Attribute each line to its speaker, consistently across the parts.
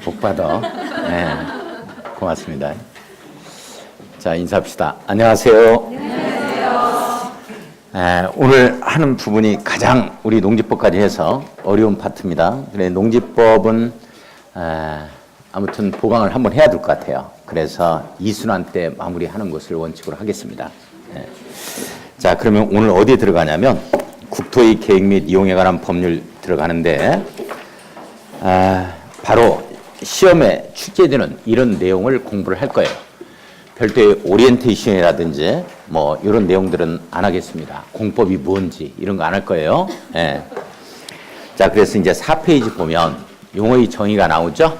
Speaker 1: 복 받아. 네, 고맙습니다. 자, 인사합시다. 안녕하세요. 오늘 하는 부분이 가장 우리 농지법까지 해서 어려운 파트입니다. 그래, 농지법은 아무튼 보강을 한번 해야 될 것 같아요. 그래서 이순환 때 마무리하는 것을 원칙으로 하겠습니다. 자, 그러면 오늘 어디에 들어가냐면 국토의 계획 및 이용에 관한 법률 들어가는데 바로 시험에 출제되는 이런 내용을 공부를 할 거예요. 별도의 오리엔테이션이라든지 뭐 이런 내용들은 안 하겠습니다. 공법이 뭔지 이런 거 안 할 거예요. 예. 자, 그래서 이제 4페이지 보면 용어의 정의가 나오죠.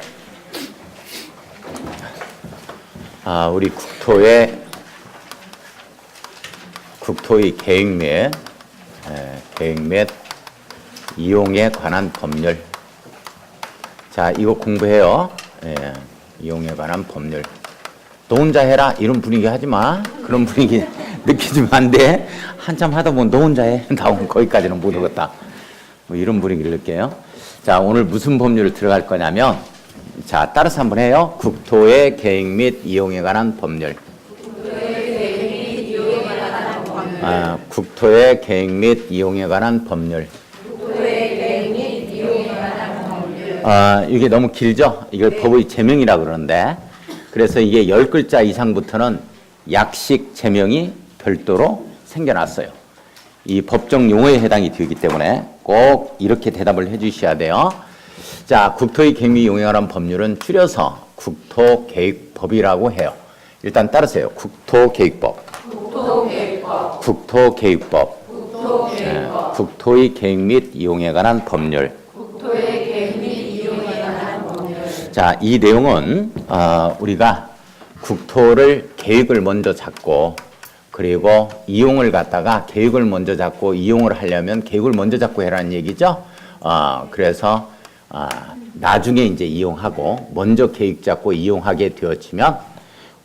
Speaker 1: 우리 국토의 계획 및 이용에 관한 법률. 자, 이거 공부해요. 예, 이용에 관한 법률. 너 혼자 해라 이런 분위기 하지 마. 그런 분위기 느끼지면 안 돼. 한참 하다 보면 너 혼자 해. 나오면 거기까지는 못 오겠다. 뭐 이런 분위기를 느껴요. 자, 오늘 무슨 법률을 들어갈 거냐면, 자, 따라서 한번 해요. 국토의 계획 및 이용에 관한 법률. 국토의 계획 및 이용에 관한 법률. 이게 너무 길죠? 이걸 법의 제명이라고 그러는데, 그래서 이게 10글자 이상부터는 약식 제명이 별도로 생겨났어요. 이 법정 용어에 해당이 되기 때문에 꼭 이렇게 대답을 해 주셔야 돼요. 자, 국토의 계획 및 이용에 관한 법률은 줄여서 국토계획법이라고 해요. 일단 따르세요. 국토계획법. 국토계획법. 국토의 계획 및 이용에 관한 법률. 자, 이 내용은 우리가 국토를 계획을 먼저 잡고, 그리고 이용을 갖다가 계획을 먼저 잡고 이용을 하려면 계획을 먼저 잡고 해라는 얘기죠. 그래서 나중에 이제 이용하고 먼저 계획 잡고 이용하게 되어지면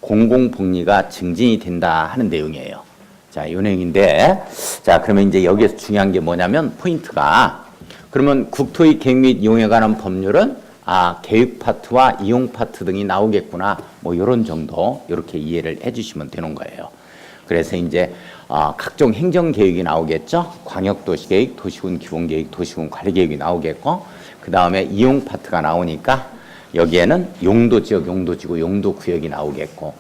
Speaker 1: 공공복리가 증진이 된다 하는 내용이에요. 자, 이 내용인데, 자, 그러면 이제 여기에서 중요한 게 뭐냐면 포인트가, 그러면 국토의 계획 및 이용에 관한 법률은 계획 파트와 이용 파트 등이 나오겠구나. 뭐 이런 정도 이렇게 이해를 해주시면 되는 거예요. 그래서 이제 각종 행정계획이 나오겠죠. 광역도시계획, 도시군 기본계획, 도시군 관리계획이 나오겠고, 그 다음에 이용 파트가 나오니까 여기에는 용도지역, 용도지구, 용도구역이 나오겠고,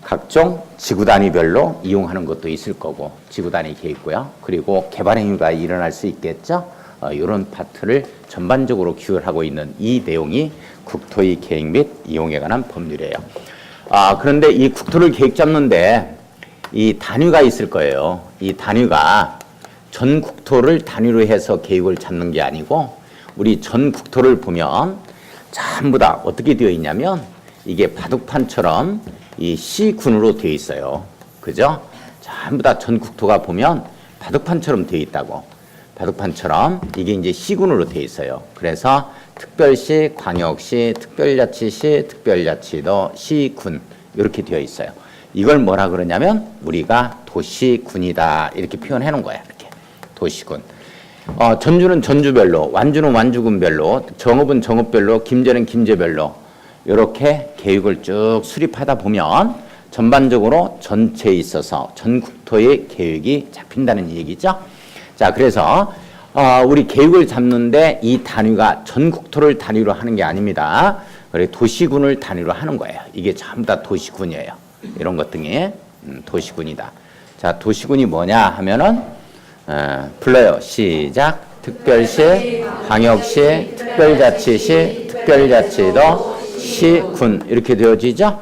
Speaker 1: 각종 지구 단위별로 이용하는 것도 있을 거고, 지구 단위 계획고요. 그리고 개발 행위가 일어날 수 있겠죠. 이런 파트를 전반적으로 규율하고 있는 이 내용이 국토의 계획 및 이용에 관한 법률이에요. 그런데 이 국토를 계획 잡는데 이 단위가 있을 거예요. 이 단위가 전 국토를 단위로 해서 계획을 잡는 게 아니고, 우리 전 국토를 보면 전부 다 어떻게 되어 있냐면 이게 바둑판처럼 이 시군으로 되어 있어요. 그죠? 전부 다 전 국토가 보면 바둑판처럼 되어 있다고. 바둑판처럼 이게 이제 시군으로 되어 있어요. 그래서 특별시, 광역시, 특별자치시, 특별자치도, 시군 이렇게 되어 있어요. 이걸 뭐라 그러냐면 우리가 도시군이다 이렇게 표현해 놓은 거야. 이렇게 도시군. 전주는 전주별로, 완주는 완주군별로, 정읍은 정읍별로, 김제는 김제별로 이렇게 계획을 쭉 수립하다 보면 전반적으로 전체에 있어서 전 국토의 계획이 잡힌다는 얘기죠. 자, 그래서 우리 계획을 잡는데 이 단위가 전 국토를 단위로 하는 게 아닙니다. 그래, 도시군을 단위로 하는 거예요. 이게 전부 다 도시군이에요. 이런 것 등이 도시군이다. 자, 도시군이 뭐냐 하면은 불러요. 시작. 특별시, 광역시, 특별자치시, 특별자치도, 시군 이렇게 되어지죠.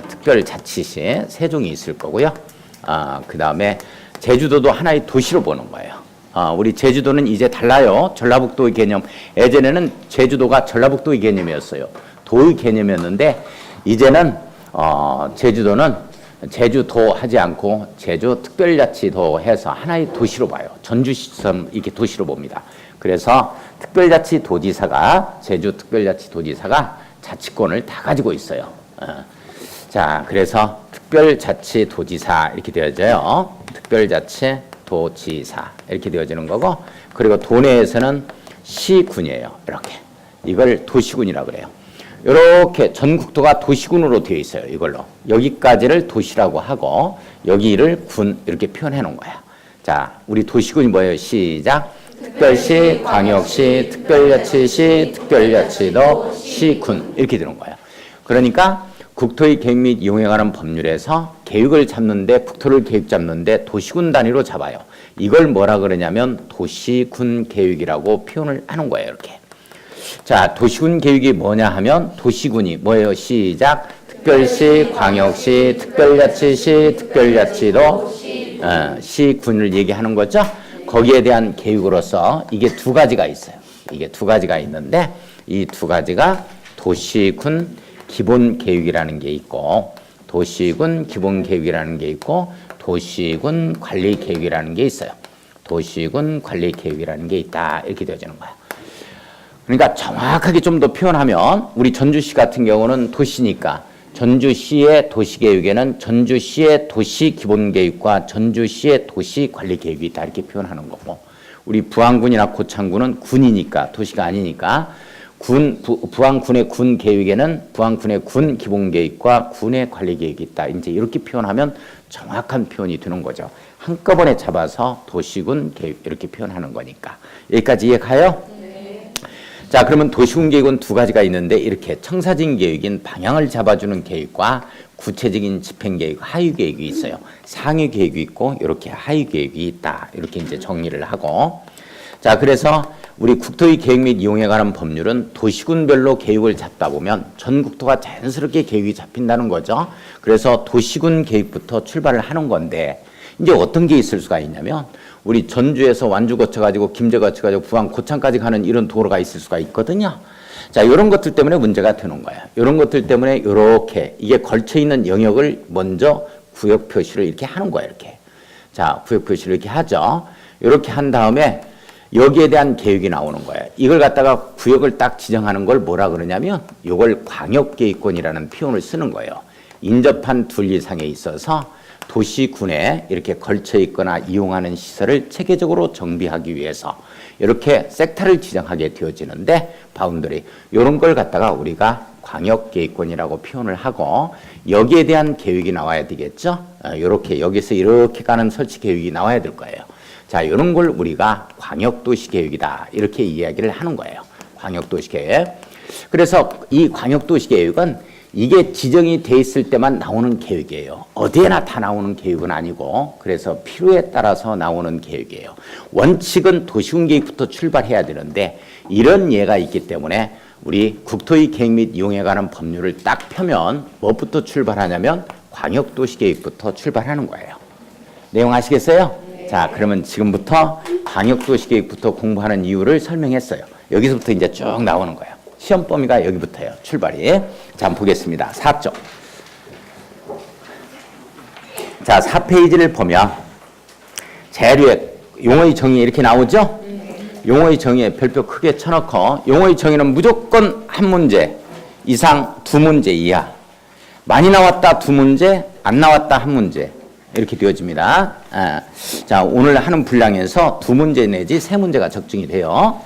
Speaker 1: 특별자치시 세 종이 있을 거고요. 그 다음에 제주도도 하나의 도시로 보는 거예요. 우리 제주도는 이제 달라요. 전라북도의 개념. 예전에는 제주도가 전라북도의 개념이었어요. 도의 개념이었는데 이제는 제주도는 제주도 하지 않고 제주 특별자치도 해서 하나의 도시로 봐요. 전주시처럼 이렇게 도시로 봅니다. 그래서 특별자치도지사가, 제주 특별자치도지사가 자치권을 다 가지고 있어요. 자, 그래서 특별자치도지사 이렇게 되어져요. 특별자치도지사 이렇게 되어지는 거고, 그리고 도내에서는 시군이에요. 이렇게. 이걸 도시군이라고 그래요. 이렇게 전국토가 도시군으로 되어 있어요. 이걸로. 여기까지를 도시라고 하고 여기를 군 이렇게 표현해 놓은 거야. 자, 우리 도시군이 뭐예요? 시작. 특별시, 광역시, 특별자치시, 특별자치도, 시군 이렇게 되는 거예요. 그러니까 국토의 계획 및 이용에 관한 법률에서 계획을 잡는데 국토를 계획 잡는데 도시군 단위로 잡아요. 이걸 뭐라 그러냐면 도시군 계획이라고 표현을 하는 거예요. 이렇게. 자, 도시군 계획이 뭐냐 하면 도시군이 뭐예요? 시작. 특별시, 광역시, 특별자치시, 특별자치도, 시군을 얘기하는 거죠. 거기에 대한 계획으로서 이게 두 가지가 있어요. 이게 두 가지가 있는데 이 두 가지가 도시군 기본 계획이라는 게 있고 도시군 기본 계획이라는 게 있고 도시군 관리 계획이라는 게 있어요. 도시군 관리 계획이라는 게 있다. 이렇게 되어지는 거예요. 그러니까 정확하게 좀 더 표현하면 우리 전주시 같은 경우는 도시니까 전주시의 도시계획에는 전주시의 도시기본계획과 전주시의 도시관리계획이 있다 이렇게 표현하는 거고 우리 부안군이나 고창군은 군이니까 도시가 아니니까 부안군의 군계획에는 부안군의 군기본계획과 군의 관리계획이 있다. 이제 이렇게 표현하면 정확한 표현이 되는 거죠. 한꺼번에 잡아서 도시군 계획 이렇게 표현하는 거니까. 여기까지 이해가요? 자, 그러면 도시군 계획은 두 가지가 있는데 이렇게 청사진 계획인 방향을 잡아주는 계획과 구체적인 집행 계획, 하위 계획이 있어요. 상위 계획이 있고 이렇게 하위 계획이 있다. 이렇게 이제 정리를 하고 자, 그래서 우리 국토의 계획 및 이용에 관한 법률은 도시군별로 계획을 잡다 보면 전 국토가 자연스럽게 계획이 잡힌다는 거죠. 그래서 도시군 계획부터 출발을 하는 건데 이제 어떤 게 있을 수가 있냐면 우리 전주에서 완주 거쳐가지고 김제 거쳐가지고 부안 고창까지 가는 이런 도로가 있을 수가 있거든요. 자, 이런 것들 때문에 문제가 되는 거예요. 이런 것들 때문에 이렇게 이게 걸쳐 있는 영역을 먼저 구역 표시를 이렇게 하는 거예요. 이렇게. 자, 구역 표시를 이렇게 하죠. 이렇게 한 다음에 여기에 대한 계획이 나오는 거예요. 이걸 갖다가 구역을 딱 지정하는 걸 뭐라 그러냐면 이걸 광역계획권이라는 표현을 쓰는 거예요. 인접한 둘 이상에 있어서 도시군에 이렇게 걸쳐 있거나 이용하는 시설을 체계적으로 정비하기 위해서 이렇게 섹터를 지정하게 되어지는데 바운더리 이런 걸 갖다가 우리가 광역계획권이라고 표현을 하고 여기에 대한 계획이 나와야 되겠죠. 이렇게 여기서 이렇게 가는 설치 계획이 나와야 될 거예요. 자, 이런 걸 우리가 광역도시계획이다 이렇게 이야기를 하는 거예요. 광역도시계획. 그래서 이 광역도시계획은 이게 지정이 돼 있을 때만 나오는 계획이에요. 어디에나 다 나오는 계획은 아니고 그래서 필요에 따라서 나오는 계획이에요. 원칙은 도시군 계획부터 출발해야 되는데 이런 예가 있기 때문에 우리 국토의 계획 및 이용에 관한 법률을 딱 펴면 뭐부터 출발하냐면 광역도시계획부터 출발하는 거예요. 내용 아시겠어요? 네. 자, 그러면 지금부터 광역도시계획부터 공부하는 이유를 설명했어요. 여기서부터 이제 쭉 나오는 거예요. 시험 범위가 여기부터예요. 출발이. 자, 한번 보겠습니다. 4쪽. 자, 4페이지를 보면 재료에 용어의 정의 이렇게 나오죠? 용어의 정의에 별표 크게 쳐놓고 용어의 정의는 무조건 한 문제 이상 두 문제 이하. 많이 나왔다 두 문제, 안 나왔다 한 문제. 이렇게 되어집니다. 자, 오늘 하는 분량에서 두 문제 내지 세 문제가 적중이 돼요.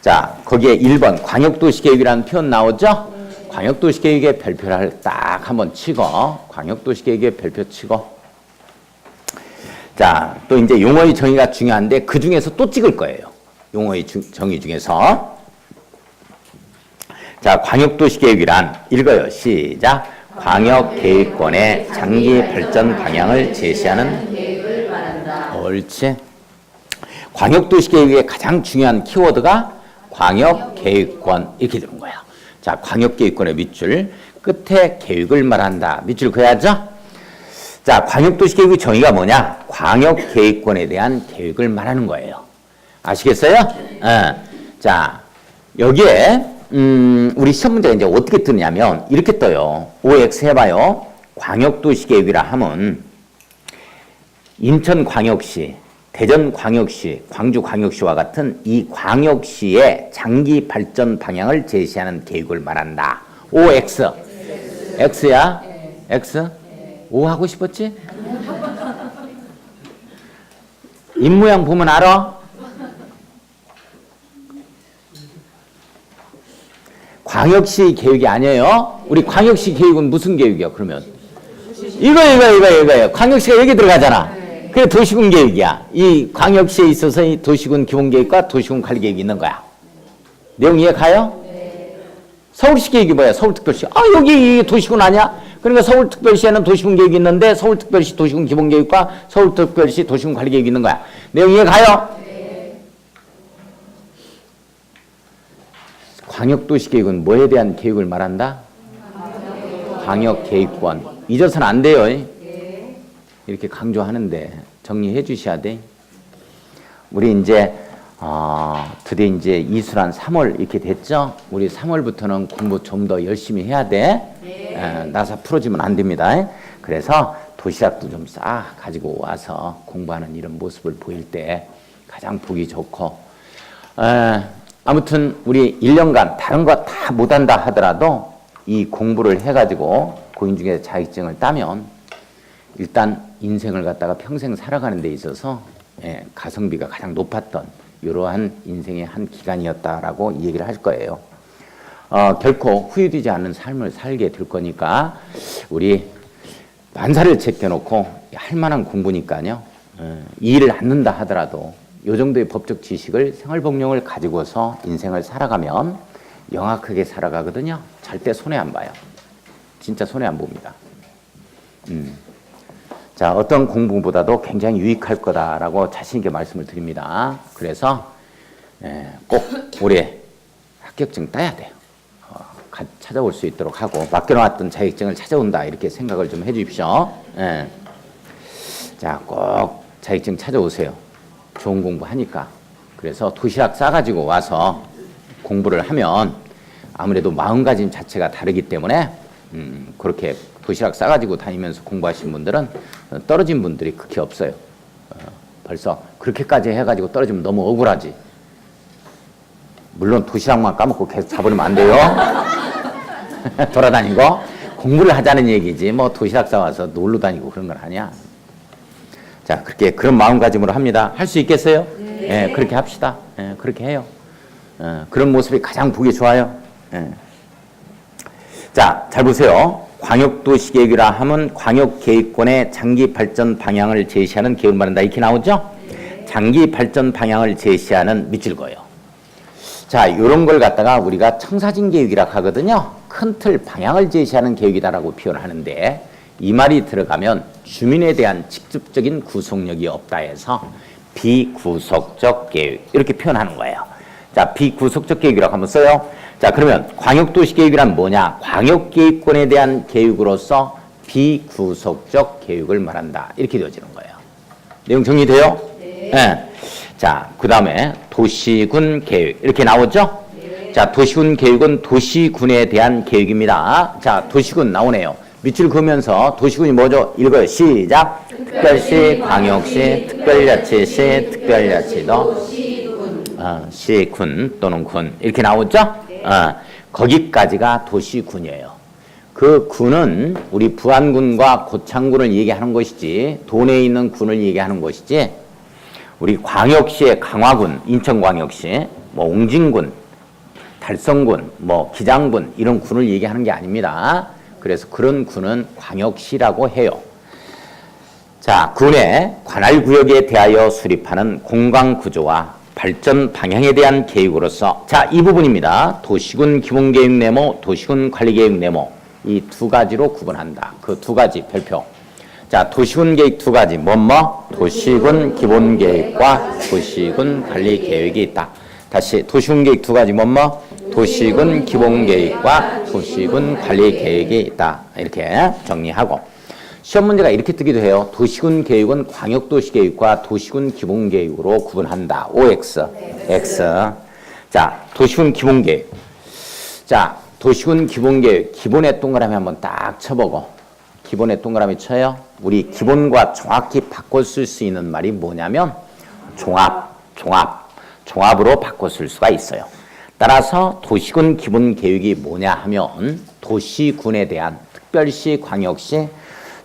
Speaker 1: 자, 거기에 1번 광역도시계획이라는 표현 나오죠? 광역도시계획의 별표를 딱 한번 치고 광역도시계획의 별표 치고 자, 또 이제 용어의 정의가 중요한데 그 중에서 또 찍을 거예요. 용어의 정의 중에서 자, 광역도시계획이란 읽어요. 시작. 광역계획권의 장기 발전 방향을 제시하는 계획을 말한다. 옳지. 광역도시계획의 가장 중요한 키워드가 광역계획권 이렇게 되는 거야. 자, 광역계획권의 밑줄 끝에 계획을 말한다. 밑줄 그어야죠. 자, 광역도시계획의 정의가 뭐냐? 광역계획권에 대한 계획을 말하는 거예요. 아시겠어요? 자, 여기에 우리 시험 문제가 이제 어떻게 뜨냐면 이렇게 떠요. OX 해봐요. 광역도시계획이라 하면 인천광역시, 대전광역시, 광주광역시와 같은 이 광역시의 장기 발전 방향을 제시하는 계획을 말한다. OX. X야? X? O 하고 싶었지? 입모양 보면 알아? 광역시 계획이 아니에요. 우리 광역시 계획은 무슨 계획이야, 그러면? 이거예요. 광역시가 여기 들어가잖아. 그게 도시군 계획이야. 이 광역시에 있어서 이 도시군 기본계획과 도시군 관리계획이 있는 거야. 내용 이해 가요? 서울시 계획이 뭐야? 서울특별시. 여기 도시군 아니야? 그러니까 서울특별시에는 도시군 계획이 있는데 서울특별시 도시군 기본계획과 서울특별시 도시군 관리계획이 있는 거야. 내용 이해 가요? 광역도시계획은 뭐에 대한 계획을 말한다? 광역계획권. 잊어서는 안 돼요. 이렇게 강조하는데 정리해 주셔야 돼. 우리 이제 드디어 이제 이수란 3월 이렇게 됐죠? 우리 3월부터는 공부 좀 더 열심히 해야 돼. 나사 풀어지면 안 됩니다. 그래서 도시락도 좀 싹 가지고 와서 공부하는 이런 모습을 보일 때 가장 보기 좋고, 아무튼 우리 1년간 다른 거 다 못한다 하더라도 이 공부를 해가지고 고인중개 자격증을 따면 일단 인생을 갖다가 평생 살아가는 데 있어서 가성비가 가장 높았던 이러한 인생의 한 기간이었다라고 이 얘기를 할 거예요. 결코 후회되지 않는 삶을 살게 될 거니까 우리 만사를 제껴놓고 할 만한 공부니까요. 이 일을 않는다 하더라도 이 정도의 법적 지식을 생활복용을 가지고서 인생을 살아가면 영악하게 살아가거든요. 절대 손해 안 봐요. 진짜 손해 안 봅니다. 자, 어떤 공부보다도 굉장히 유익할 거다라고 자신 있게 말씀을 드립니다. 그래서 꼭 올해 합격증 따야 돼요. 찾아올 수 있도록 하고 맡겨놨던 자격증을 찾아온다 이렇게 생각을 좀 해주십시오. 자, 꼭 자격증 찾아오세요. 좋은 공부 하니까. 그래서 도시락 싸가지고 와서 공부를 하면 아무래도 마음가짐 자체가 다르기 때문에 그렇게 도시락 싸가지고 다니면서 공부하신 분들은 떨어진 분들이 그렇게 없어요. 벌써 그렇게까지 해가지고 떨어지면 너무 억울하지. 물론 도시락만 까먹고 계속 자버리면 안 돼요. 돌아다니고 공부를 하자는 얘기지 뭐 도시락 싸와서 놀러 다니고 그런 건 아니야. 자, 그렇게 그런 마음가짐으로 합니다. 할 수 있겠어요? 네. 그렇게 합시다. 그렇게 해요. 그런 모습이 가장 보기 좋아요. 자, 잘 보세요. 광역도시계획이라 하면 광역계획권의 장기 발전 방향을 제시하는 계획을 말한다. 이렇게 나오죠? 장기 발전 방향을 제시하는 밑줄 거예요. 자, 이런 걸 갖다가 우리가 청사진 계획이라고 하거든요. 큰 틀 방향을 제시하는 계획이다라고 표현을 하는데 이 말이 들어가면 주민에 대한 직접적인 구속력이 없다 해서 비구속적 계획 이렇게 표현하는 거예요. 자, 비구속적 계획이라고 한번 써요. 자, 그러면 광역도시계획이란 뭐냐? 광역계획권에 대한 계획으로서 비구속적 계획을 말한다. 이렇게 되어지는 거예요. 내용 정리돼요? 네. 자, 그 다음에 도시군 계획 이렇게 나오죠? 네. 자, 도시군 계획은 도시군에 대한 계획입니다. 자, 도시군 나오네요. 밑줄 그으면서 도시군이 뭐죠? 읽어요. 시작. 특별시, 광역시, 특별자치시, 특별자치도 시군 또는 군 이렇게 나오죠? 거기까지가 도시군이에요. 그 군은 우리 부안군과 고창군을 얘기하는 것이지 도내에 있는 군을 얘기하는 것이지 우리 광역시의 강화군, 인천광역시, 뭐 옹진군, 달성군, 뭐 기장군 이런 군을 얘기하는 게 아닙니다. 그래서 그런 군은 광역시라고 해요. 자, 군의 관할구역에 대하여 수립하는 공간구조와 발전 방향에 대한 계획으로서 자, 이 부분입니다. 도시군 기본계획 네모, 도시군 관리계획 네모 이 두 가지로 구분한다. 그 두 가지 별표. 자, 도시군 계획 두 가지 뭐뭐? 도시군 기본계획과 도시군 관리계획이 있다. 다시 도시군 계획 두 가지 뭐뭐? 도시군 기본계획과 도시군 관리계획이 있다. 이렇게 정리하고 시험 문제가 이렇게 뜨기도 해요. 도시군 계획은 광역도시계획과 도시군 기본계획으로 구분한다. OX, X. 자, 도시군 기본계획. 자, 도시군 기본계획. 기본에 동그라미 한번 딱 쳐보고 기본에 동그라미 쳐요. 우리 기본과 정확히 바꿔 쓸 수 있는 말이 뭐냐면 종합으로 바꿔 쓸 수가 있어요. 따라서 도시군 기본계획이 뭐냐 하면 도시군에 대한 특별시, 광역시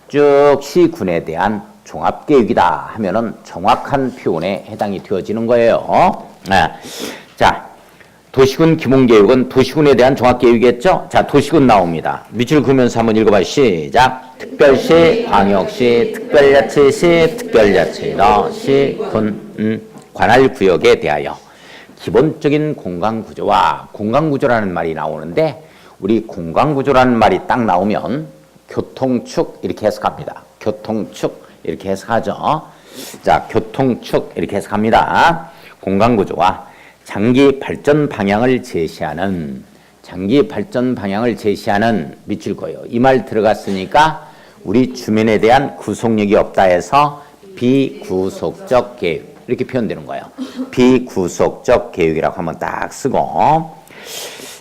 Speaker 1: 쭉 시군에 대한 종합계획이다 하면은 정확한 표현에 해당이 되어지는 거예요. 자, 도시군 기본교육은 도시군에 대한 종합교육이겠죠? 자, 도시군 나옵니다. 밑줄 그으면서 한번 읽어봐요. 시작. 특별시, 광역시, 특별자치시, 특별자치도, 시, 군, 관할 구역에 대하여 기본적인 공간구조와 공간구조라는 말이 나오는데 우리 공간구조라는 말이 딱 나오면 교통축 이렇게 해석합니다. 교통축 이렇게 해석하죠. 자, 교통축 이렇게 해석합니다. 공간구조와 장기 발전 방향을 제시하는 밑줄 그어요. 이 말 들어갔으니까 우리 주민에 대한 구속력이 없다 해서 비구속적 계획 이렇게 표현되는 거예요. 비구속적 계획이라고 한번 딱 쓰고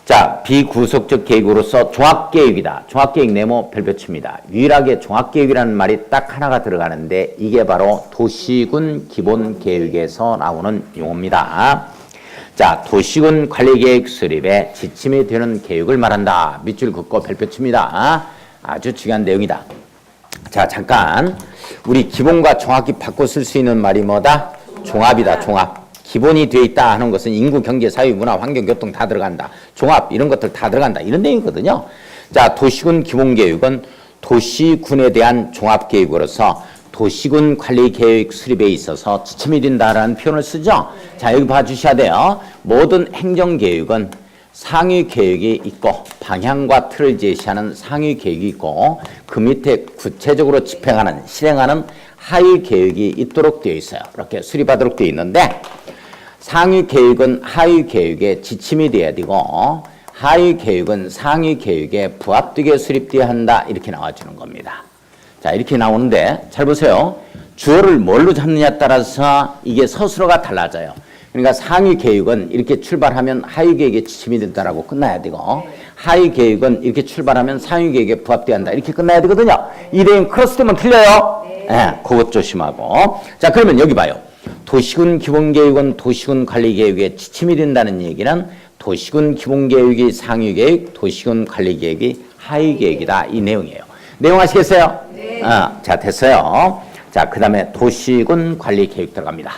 Speaker 1: 자, 비구속적 계획으로서 종합계획이다. 종합계획 네모 별표 칩니다. 유일하게 종합계획이라는 말이 딱 하나가 들어가는데 이게 바로 도시군 기본계획에서 나오는 용어입니다. 자, 도시군 관리계획 수립에 지침이 되는 계획을 말한다. 밑줄 긋고 별표 칩니다. 아주 중요한 내용이다. 자, 잠깐 우리 기본과 정확히 바꿔 쓸 수 있는 말이 뭐다? 종합이다. 종합. 기본이 되어 있다 하는 것은 인구, 경제, 사회, 문화, 환경, 교통 다 들어간다. 종합 이런 것들 다 들어간다. 이런 내용이거든요. 자, 도시군 기본계획은 도시군에 대한 종합계획으로서 도시군 관리계획 수립에 있어서 지침이 된다라는 표현을 쓰죠. 자, 여기 봐주셔야 돼요. 모든 행정계획은 상위계획이 있고 방향과 틀을 제시하는 상위계획이 있고 그 밑에 구체적으로 집행하는 실행하는 하위계획이 있도록 되어 있어요. 이렇게 수립하도록 되어 있는데 상위계획은 하위계획에 지침이 돼야 되고 하위계획은 상위계획에 부합되게 수립되어야 한다. 이렇게 나와주는 겁니다. 자, 이렇게 나오는데 잘 보세요. 주어를 뭘로 잡느냐에 따라서 이게 서술어가 달라져요. 그러니까 상위 계획은 이렇게 출발하면 하위 계획에 지침이 된다라고 끝나야 되고 하위 계획은 이렇게 출발하면 상위 계획에 부합돼야 한다. 이렇게 끝나야 되거든요. 이 내용 크로스되면 틀려요. 네, 그것 조심하고. 자, 그러면 여기 봐요. 도시군 기본계획은 도시군 관리계획에 지침이 된다는 얘기는 도시군 기본계획이 상위 계획, 도시군 관리계획이 하위 계획이다. 이 내용이에요. 내용 아시겠어요? 네. 자, 됐어요. 자, 그 다음에 도시군 관리계획 들어갑니다.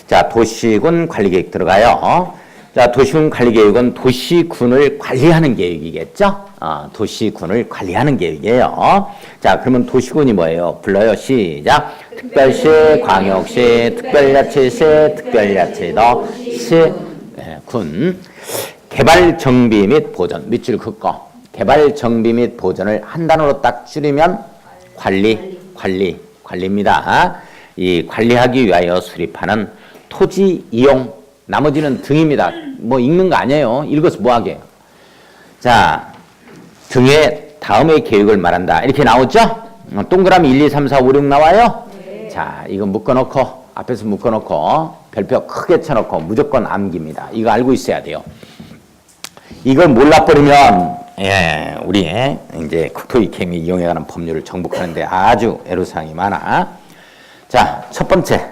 Speaker 1: 자, 도시군 관리계획 들어가요. 자, 도시군 관리계획은 도시군을 관리하는 계획이겠죠? 도시군을 관리하는 계획이에요. 자, 그러면 도시군이 뭐예요? 불러요. 시작. 특별시, 광역시, 특별자치시, 특별자치도, 시, 군. 개발 정비 및 보전. 밑줄 긋고. 개발 정비 및 보전을 한 단어로 딱 줄이면 관리입니다. 이 관리하기 위하여 수립하는 토지 이용, 나머지는 등입니다. 뭐 읽는 거 아니에요. 읽어서 뭐하게. 자, 등의 다음의 계획을 말한다. 이렇게 나오죠? 동그라미 1, 2, 3, 4, 5, 6 나와요? 네. 자, 이거 묶어놓고, 앞에서 묶어놓고, 별표 크게 쳐놓고 무조건 암기입니다. 이거 알고 있어야 돼요. 이걸 몰라버리면, 우리 이제 국토위케미 이용해가는 법률을 정복하는데 아주 애로사항이 많아. 자, 첫 번째.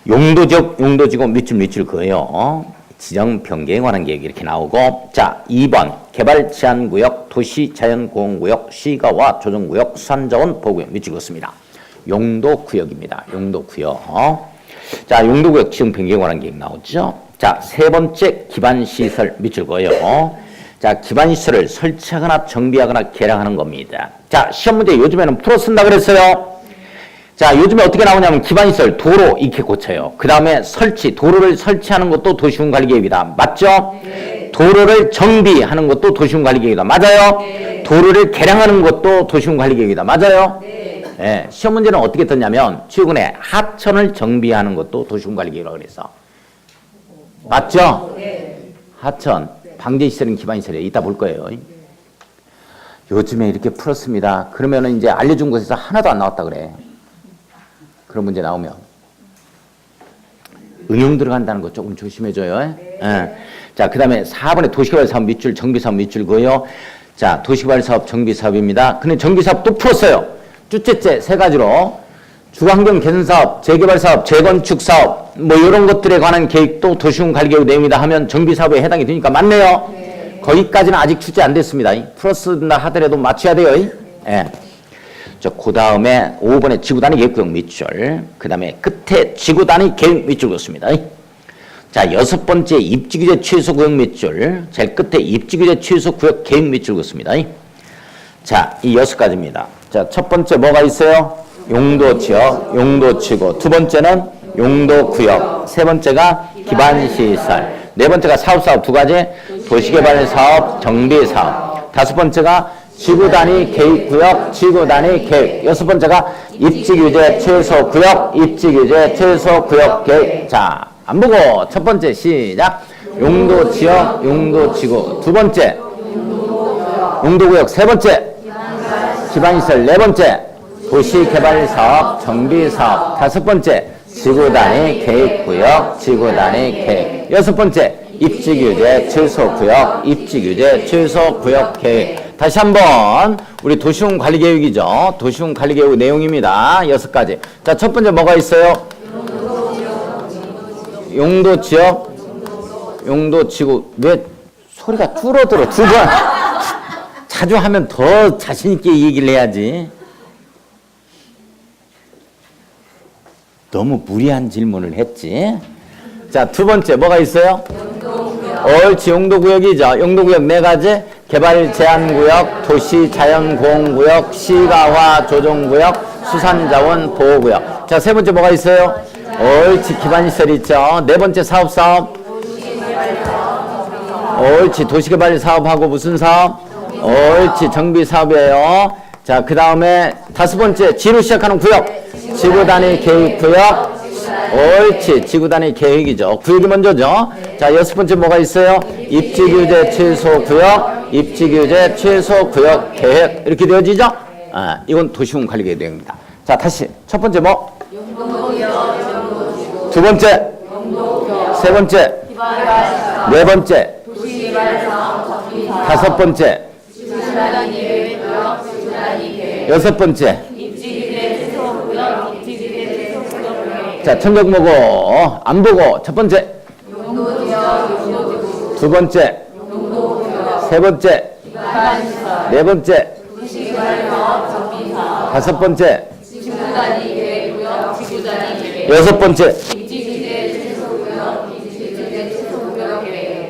Speaker 1: 용도지구 밑줄 그어요. 지정 변경에 관한 계획 이렇게 나오고 자 2번 개발 제한구역 도시자연공원구역 시가와 조정구역 수산자원 보호구역 밑줄 그었습니다. 용도구역입니다. 용도구역. 자 용도구역 지정 변경에 관한 계획 나오죠. 자 세 번째 기반시설 밑줄 그어요. 자 기반시설을 설치하거나 정비하거나 개량하는 겁니다. 자 시험 문제 요즘에는 풀어 쓴다 그랬어요. 자, 요즘에 어떻게 나오냐면 기반시설, 도로 이렇게 고쳐요. 그 다음에 설치, 도로를 설치하는 것도 도시군관리계획이다. 맞죠? 네. 도로를 정비하는 것도 도시군관리계획이다. 맞아요? 네. 도로를 개량하는 것도 도시군관리계획이다. 맞아요? 네. 네. 시험 문제는 어떻게 떴냐면 최근에 하천을 정비하는 것도 도시군관리계획이라고 그래서. 맞죠? 네. 하천, 방제시설은 기반시설이에요. 이따 볼 거예요. 요즘에 이렇게 풀었습니다. 그러면은 이제 알려준 곳에서 하나도 안 나왔다 그래. 그런 문제 나오면 응용 들어간다는 거 조금 조심해줘요. 네. 자, 그 다음에 4번에 도시개발사업 밑줄, 정비사업 밑줄 그어요. 자, 도시개발사업, 정비사업입니다. 근데 정비사업 또 풀었어요. 쭈째째 세 가지로 주거환경 개선사업, 재개발사업, 재건축사업 뭐 이런 것들에 관한 계획도 도시군관리계획 내용이다 하면 정비사업에 해당이 되니까 맞네요. 네. 거기까지는 아직 출제 안 됐습니다. 풀었다 하더라도 맞춰야 돼요. 네. 그 다음에 5번에 지구단위 계획구역 밑줄, 그 다음에 끝에 지구단위 계획 밑줄 그렇습니다. 자, 여섯 번째 입지규제 최소 구역 밑줄. 제일 끝에 입지규제 최소 구역 계획 밑줄 긋습니다. 자, 이 여섯 가지입니다. 자, 첫 번째 뭐가 있어요? 용도 지역, 용도 치고. 두 번째는 용도 구역. 세 번째가 기반 시설. 네 번째가 사업 두 가지. 도시개발 사업, 정비 사업. 다섯 번째가 지구 단위 계획 구역, 지구 단위 계획. 여섯 번째가 입지 규제 최소 구역, 입지 규제 최소 구역 계획. 자, 안 보고 첫 번째 시작. 용도 지역, 용도 지구. 두 번째 용도 구역. 세 번째 기반시설. 네 번째 도시개발 사업, 정비 사업. 다섯 번째 지구 단위 계획 구역, 지구 단위 계획. 여섯 번째 입지 규제 최소 구역, 입지 규제 최소 구역 계획. 다시 한번 우리 도시훈 관리 계획이죠. 도시훈 관리 계획 내용입니다. 여섯 가지. 자, 첫 번째 뭐가 있어요? 용도 지역, 용도 지구. 왜 소리가 줄어들어? 두 번. 자주 하면 더 자신 있게 얘기를 해야지. 너무 무리한 질문을 했지. 자, 두 번째 뭐가 있어요? 옳지, 용도구역이죠. 용도구역 네 가지. 개발 제한구역, 도시 자연공원구역, 시가화 조정구역, 수산자원 보호구역. 자, 세 번째 뭐가 있어요? 옳지, 기반시설 있죠. 네 번째 사업. 옳지, 도시개발 사업하고 무슨 사업? 옳지, 정비 사업이에요. 자, 그 다음에 다섯 번째 지로 시작하는 구역. 지구단위 계획구역. 옳지, 지구단위 계획이죠. 구역이 먼저죠. 자, 여섯 번째 뭐가 있어요? 입지규제 최소구역, 입지규제 최소구역 계획. 이렇게 되어지죠? 아, 이건 도시훈 관리 계획입니다. 자, 다시 첫 번째 뭐? 두 번째, 세 번째, 네 번째, 다섯 번째, 여섯 번째. 자, 천적 보고 안 보고 첫 번째, 두 번째, 세 번째, 네 번째, 다섯 번째, 여섯 번째.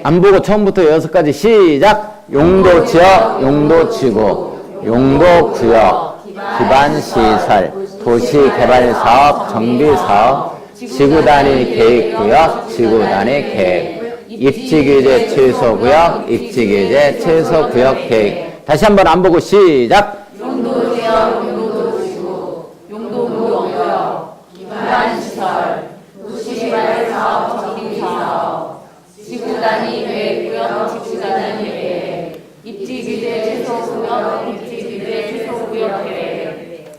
Speaker 1: 안 보고 처음부터 여섯 가지 시작. 용도 지역, 용도 지구, 용도 구역, 기반 시설, 도시 개발 사업, 정비 사업, 지구 단위 계획 구역, 지구 단위 계획, 입지 규제 최소 구역, 입지 규제 최소 구역 계획. 다시 한번 안 보고 시작. 용도 지역, 용도 지구, 용도 구역, 기반 시설, 도시 개발 사업, 정비 사업, 지구 단위 계획 구역, 지구 단위 계획, 입지 규제 최소 구역, 입지 규제 최소 구역 계획.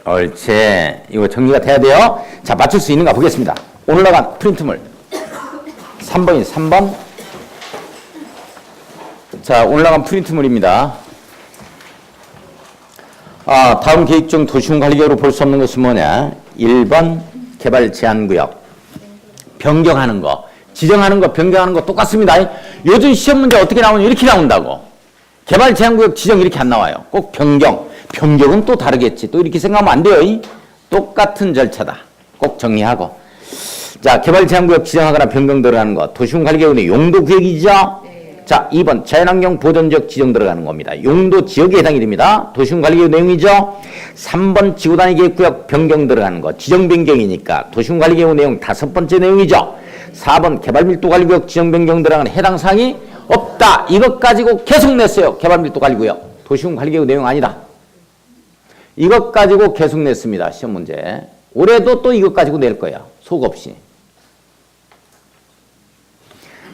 Speaker 1: 옳지. 이거 정리가 돼야 돼요. 자, 맞출 수 있는가 보겠습니다. 오늘 나간 프린트물 3번이 3번. 자, 오늘 나간 프린트물입니다. 아, 다음 계획 중 도시훈 관리계획으로 볼 수 없는 것은 뭐냐? 1번 개발 제한구역. 변경하는 거, 지정하는 거, 변경하는 거 똑같습니다. 요즘 시험 문제 어떻게 나오냐? 이렇게 나온다고. 개발 제한구역 지정 이렇게 안 나와요. 꼭 변경. 변경은 또 다르겠지. 또 이렇게 생각하면 안 돼요. 똑같은 절차다. 꼭 정리하고. 자, 개발 제한구역 지정하거나 변경 들어가는 거. 도시훈 관리계획의 용도구역이죠. 네. 자, 2번 자연환경 보존지역 지정 들어가는 겁니다. 용도 지역에 해당이 됩니다. 도시훈 관리계획 내용이죠. 3번 지구단위 계획구역 변경 들어가는 거. 지정 변경이니까 도시훈 관리계획 내용 다섯 번째 내용이죠. 4번 개발밀도관리구역 지정 변경 들어가는 해당 사항이 없다. 이것 가지고 계속 냈어요. 개발밀도관리구역. 도시훈 관리계획 내용 아니다. 이것 가지고 계속 냈습니다. 시험 문제. 올해도 또 이것 가지고 낼 거야. 속 없이.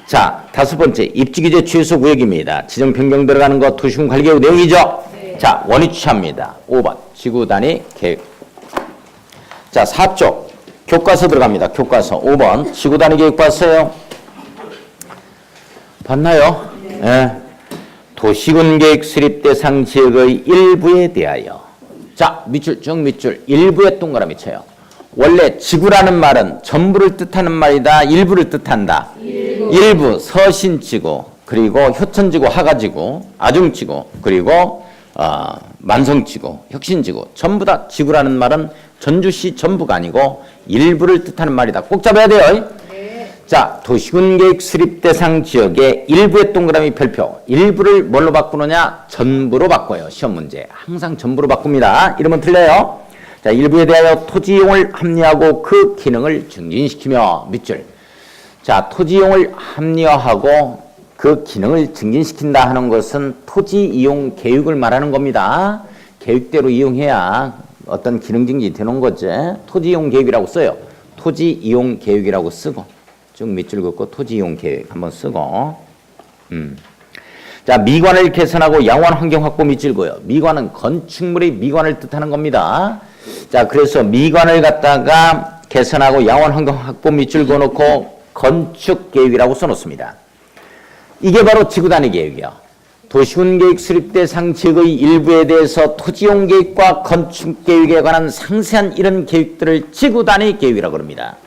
Speaker 1: 자, 다섯 번째 입지규제 최소 구역입니다. 지정 변경 들어가는 거 도시훈 관리계획 내용이죠. 네. 자, 원위 취합니다. 5번 지구 단위 계획. 자, 4쪽 교과서 들어갑니다. 교과서 5번 지구 단위 계획 봤어요? 봤나요? 예. 네. 도시군 계획 수립 대상 지역의 일부에 대하여. 자, 밑줄 쭉 밑줄 일부에 동그라미 쳐요. 원래 지구라는 말은 전부를 뜻하는 말이다. 일부를 뜻한다. 일부 서신지구, 그리고 효천지구, 하가지구, 아중지구, 그리고 만성지구, 혁신지구. 전부 다 지구라는 말은 전주시 전부가 아니고 일부를 뜻하는 말이다. 꼭 잡아야 돼요. 네. 자, 도시군계획 수립 대상 지역의 일부의 동그라미 별표, 일부를 뭘로 바꾸느냐? 전부로 바꿔요. 시험 문제. 항상 전부로 바꿉니다. 이러면 틀려요. 자, 일부에 대하여 토지 이용을 합리화하고 그 기능을 증진시키며 밑줄. 자, 토지 이용을 합리화하고 그 기능을 증진시킨다 하는 것은 토지 이용 계획을 말하는 겁니다. 계획대로 이용해야 어떤 기능 증진이 되는 거지. 토지 이용 계획이라고 써요. 토지 이용 계획이라고 쓰고 쭉 밑줄 긋고 토지 이용 계획 한번 쓰고 자, 미관을 개선하고 양호한 환경 확보 밑줄 그어요. 미관은 건축물의 미관을 뜻하는 겁니다. 자, 그래서 미관을 갖다가 개선하고 양호한 환경 확보 밑줄 그어놓고 건축 계획이라고 써놓습니다. 이게 바로 지구단위 계획이요. 도시군계획 수립 대상 지역의 일부에 대해서 토지용 계획과 건축 계획에 관한 상세한 이런 계획들을 지구단위 계획이라고 합니다.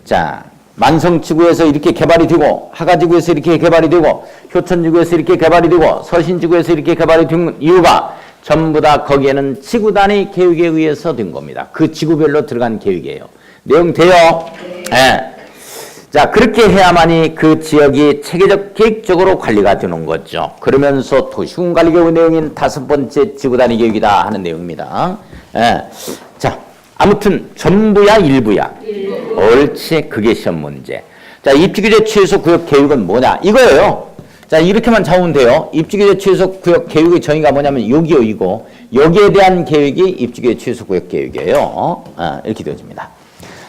Speaker 1: 자, 만성지구에서 이렇게 개발이 되고 하가지구에서 이렇게 개발이 되고 효천지구에서 이렇게 개발이 되고 서신지구에서 이렇게 개발이 된 이유가 전부 다 거기에는 지구단위 계획에 의해서 된 겁니다. 그 지구별로 들어간 계획이에요. 내용 돼요? 네. 자, 그렇게 해야만이 그 지역이 체계적 계획적으로 관리가 되는 거죠. 그러면서 도시군 관리 계획 내용인 5번째 지구단위 계획이다 하는 내용입니다. 예. 자, 아무튼 전부야 일부야? 옳지, 그게 시험 문제. 자, 입지규제 취소 구역 계획은 뭐냐? 이거예요. 자, 이렇게만 잡으면 돼요. 입지규제 취소 구역 계획의 정의가 뭐냐면 여기요, 이거. 여기에 대한 계획이 입지규제 취소 구역 계획이에요. 이렇게 되어집니다.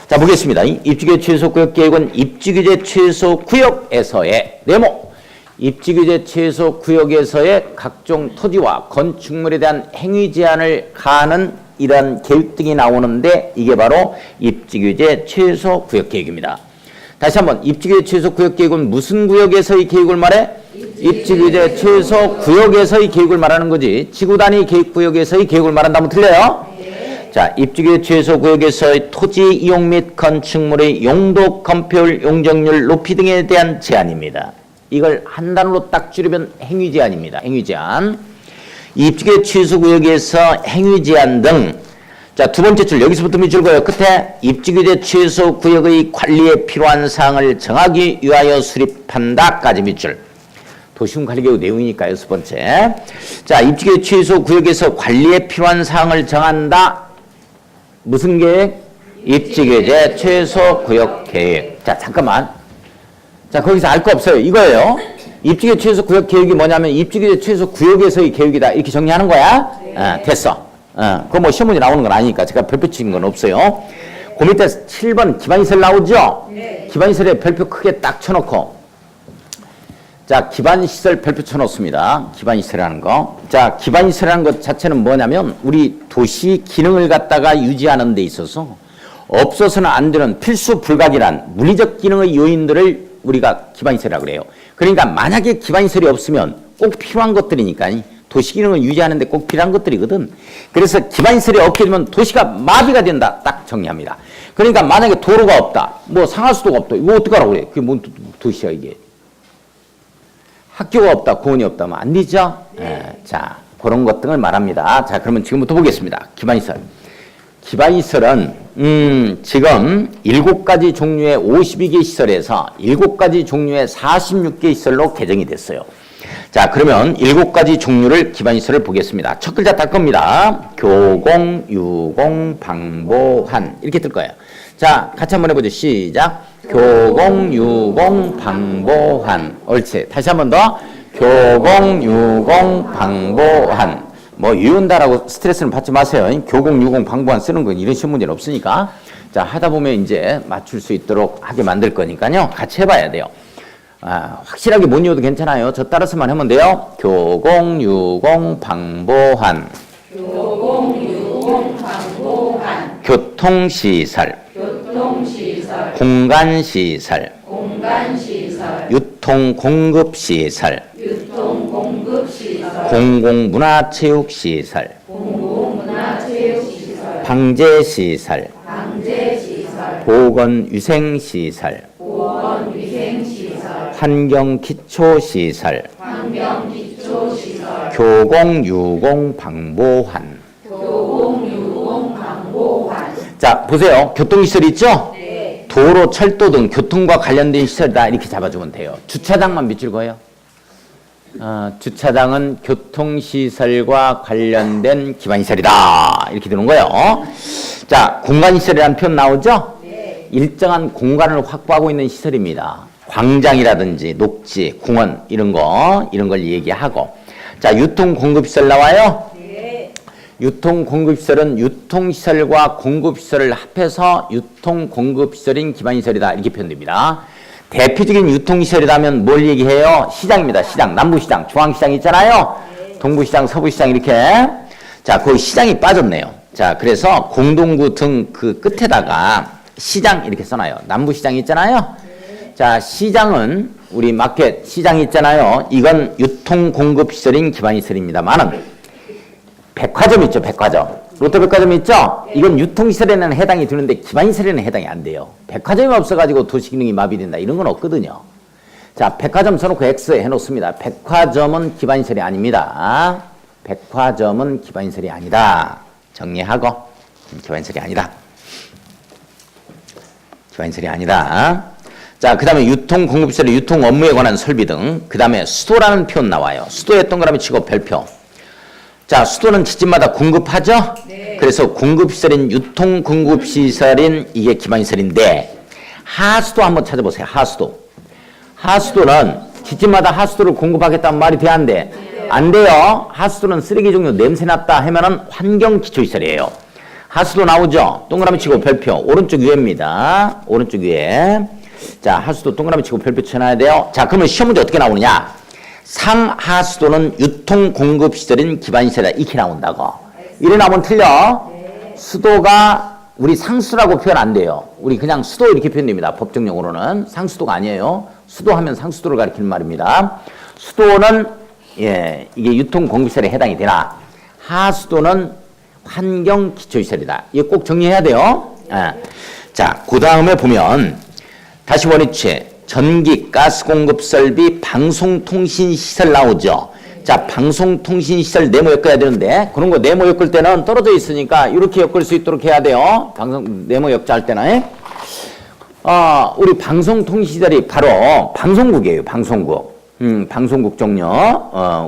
Speaker 1: 자, 보겠습니다. 입지규제 취소 구역 계획은 입지규제 취소 구역에서의 네모, 입지규제 취소 구역에서의 각종 토지와 건축물에 대한 행위 제한을 가하는 이런 계획 등이 나오는데 이게 바로 입지규제 취소 구역 계획입니다. 다시 한번 입지규제 취소 구역 계획은 무슨 구역에서의 계획을 말해? 입지규제 취소 구역에서의 계획을 말하는 거지 지구단위 계획 구역에서의 계획을 말한다면 틀려요? 자, 입지규제 취소 구역에서의 토지 이용 및 건축물의 용도, 건폐율, 용적률 높이 등에 대한 제한입니다. 이걸 한 단어로 딱 줄이면 행위 제한입니다. 행위 제한. 입지규제 취소 구역에서 행위 제한 등. 자, 두 번째 줄 여기서부터 밑줄 그어요. 끝에 입지규제 취소 구역의 관리에 필요한 사항을 정하기 위하여 수립한다까지 밑줄. 도시군 관리계획 내용이니까 6번째. 자, 입지규제 취소 구역에서 관리에 필요한 사항을 정한다. 무슨 계획? 입지규제 취소 구역 계획. 자, 잠깐만. 자, 거기서 알 거 없어요. 이거예요. 입지규제 취소 구역 계획이 뭐냐면 입지규제 취소 구역에서의 계획이다. 이렇게 정리하는 거야? 네. 됐어. 그거 뭐 시험문제 나오는 건 아니니까 제가 별표 친 건 없어요. 그 밑에 7번 기반시설 나오죠? 네. 기반시설에 별표 크게 딱 쳐놓고 자, 기반시설 별표 쳐놓습니다. 기반시설이라는 거. 자, 기반시설이라는 것 자체는 뭐냐면 우리 도시 기능을 갖다가 유지하는 데 있어서 없어서는 안 되는 필수 불가결한 물리적 기능의 요인들을 우리가 기반시설이라고 그래요. 그러니까 만약에 기반시설이 없으면 꼭 필요한 것들이니까 도시 기능을 유지하는 데 꼭 필요한 것들이거든. 그래서 기반시설이 없게 되면 도시가 마비가 된다. 딱 정리합니다. 그러니까 만약에 도로가 없다. 뭐 상하수도가 없다. 이거 어떡하라고 그래. 그게 뭔 도시야 이게. 학교가 없다, 공원이 없다면 안 되죠? 네. 자, 그런 것 등을 말합니다. 자, 그러면 지금부터 보겠습니다. 기반시설. 기반시설은, 지금 7가지 종류의 52개 시설에서 7가지 종류의 46개 시설로 개정이 됐어요. 자, 그러면 7가지 종류를 기반시설을 보겠습니다. 첫 글자 딱 겁니다. 교공, 유공, 방보한. 이렇게 뜰 거예요. 자, 같이 한번 해보죠. 시작. 교공, 유공, 방보한. 옳지. 다시 한 번 더. 교공, 유공, 방보한. 뭐 유연다라고 스트레스는 받지 마세요. 교공, 유공, 방보한 쓰는 건 이런 시험 문제는 없으니까. 자, 하다 보면 이제 맞출 수 있도록 하게 만들 거니까요. 같이 해봐야 돼요. 확실하게 못 외워도 괜찮아요. 저 따라서만 하면 돼요. 교공, 유공, 방보한. 교공, 유공, 방보한. 교통시설. 교통시설. 공간시설. 공간시설. 유통공급시설. 유통공급시설. 공공문화체육시설. 공공문화체육시설. 방제시설. 방제시설. 보건위생시설. 보건위생시설. 환경기초시설. 환경기초시설. 교공유공 방보한. 교공유공 방보한. 자, 보세요. 교통시설 있죠? 네. 도로, 철도 등 교통과 관련된 시설이다 이렇게 잡아주면 돼요. 주차장만 밑줄 그어요. 주차장은 교통시설과 관련된 기반시설이다 이렇게 되는 거예요. 자, 공간시설이라는 표현 나오죠? 네. 일정한 공간을 확보하고 있는 시설입니다. 광장이라든지 녹지, 공원 이런 걸 얘기하고. 자, 유통공급시설 나와요? 네. 유통공급시설은 유통시설과 공급시설을 합해서 유통공급시설인 기반시설이다 이렇게 표현됩니다. 대표적인 유통시설이라면 뭘 얘기해요? 시장입니다. 시장, 남부시장, 중앙시장 있잖아요. 네. 동부시장, 서부시장 이렇게. 자, 거기 시장이 빠졌네요. 자, 그래서 공동구 등 그 끝에다가 시장 이렇게 써놔요. 남부시장 있잖아요. 네. 자, 시장은 우리 마켓 시장 있잖아요. 이건 유통공급시설인 기반시설입니다만은 백화점 있죠, 백화점. 롯데백화점 있죠? 이건 유통시설에는 해당이 되는데 기반시설에는 해당이 안 돼요. 백화점이 없어가지고 도시기능이 마비된다 이런 건 없거든요. 자, 백화점 써놓고 X 해놓습니다. 백화점은 기반시설이 아닙니다. 백화점은 기반시설이 아니다. 정리하고 기반시설이 아니다. 기반시설이 아니다. 자, 그 다음에 유통공급시설의 유통 업무에 관한 설비 등, 그 다음에 수도라는 표현 나와요. 수도에 동그라미 치고 별표. 자, 수도는 지집마다 공급하죠? 네. 그래서 공급시설인 유통공급시설인 이게 기반시설인데, 하수도 한번 찾아보세요. 하수도. 하수도는 지집마다 하수도를 공급하겠다는 말이 돼야 안 돼? 네. 안 돼요. 하수도는 쓰레기 종류 냄새났다 하면은 환경기초시설이에요. 하수도 나오죠? 동그라미 치고 별표. 오른쪽 위에입니다. 오른쪽 위에. 자, 하수도 동그라미 치고 별표 쳐놔야 돼요. 자, 그러면 시험 문제 어떻게 나오느냐? 상하수도는 유통공급시설인 기반시설이다 이렇게 나온다고. 이래 나오면 틀려. 수도가 우리 상수라고 표현 안 돼요. 우리 그냥 수도 이렇게 표현됩니다. 법정용어로는 상수도가 아니에요. 수도하면 상수도를 가리키는 말입니다. 수도는 이게 유통공급시설에 해당이 되나, 하수도는 환경기초시설이다. 이거 꼭 정리해야 돼요. 자, 그 다음에 보면 다시 원위치 전기, 가스 공급 설비, 방송통신시설 나오죠. 자, 방송통신시설 네모 엮어야 되는데, 그런 거 네모 엮을 때는 떨어져 있으니까 이렇게 엮을 수 있도록 해야 돼요. 네모 엮자 할 때는. 우리 방송통신시설이 바로 방송국이에요. 방송국. 방송국 종류.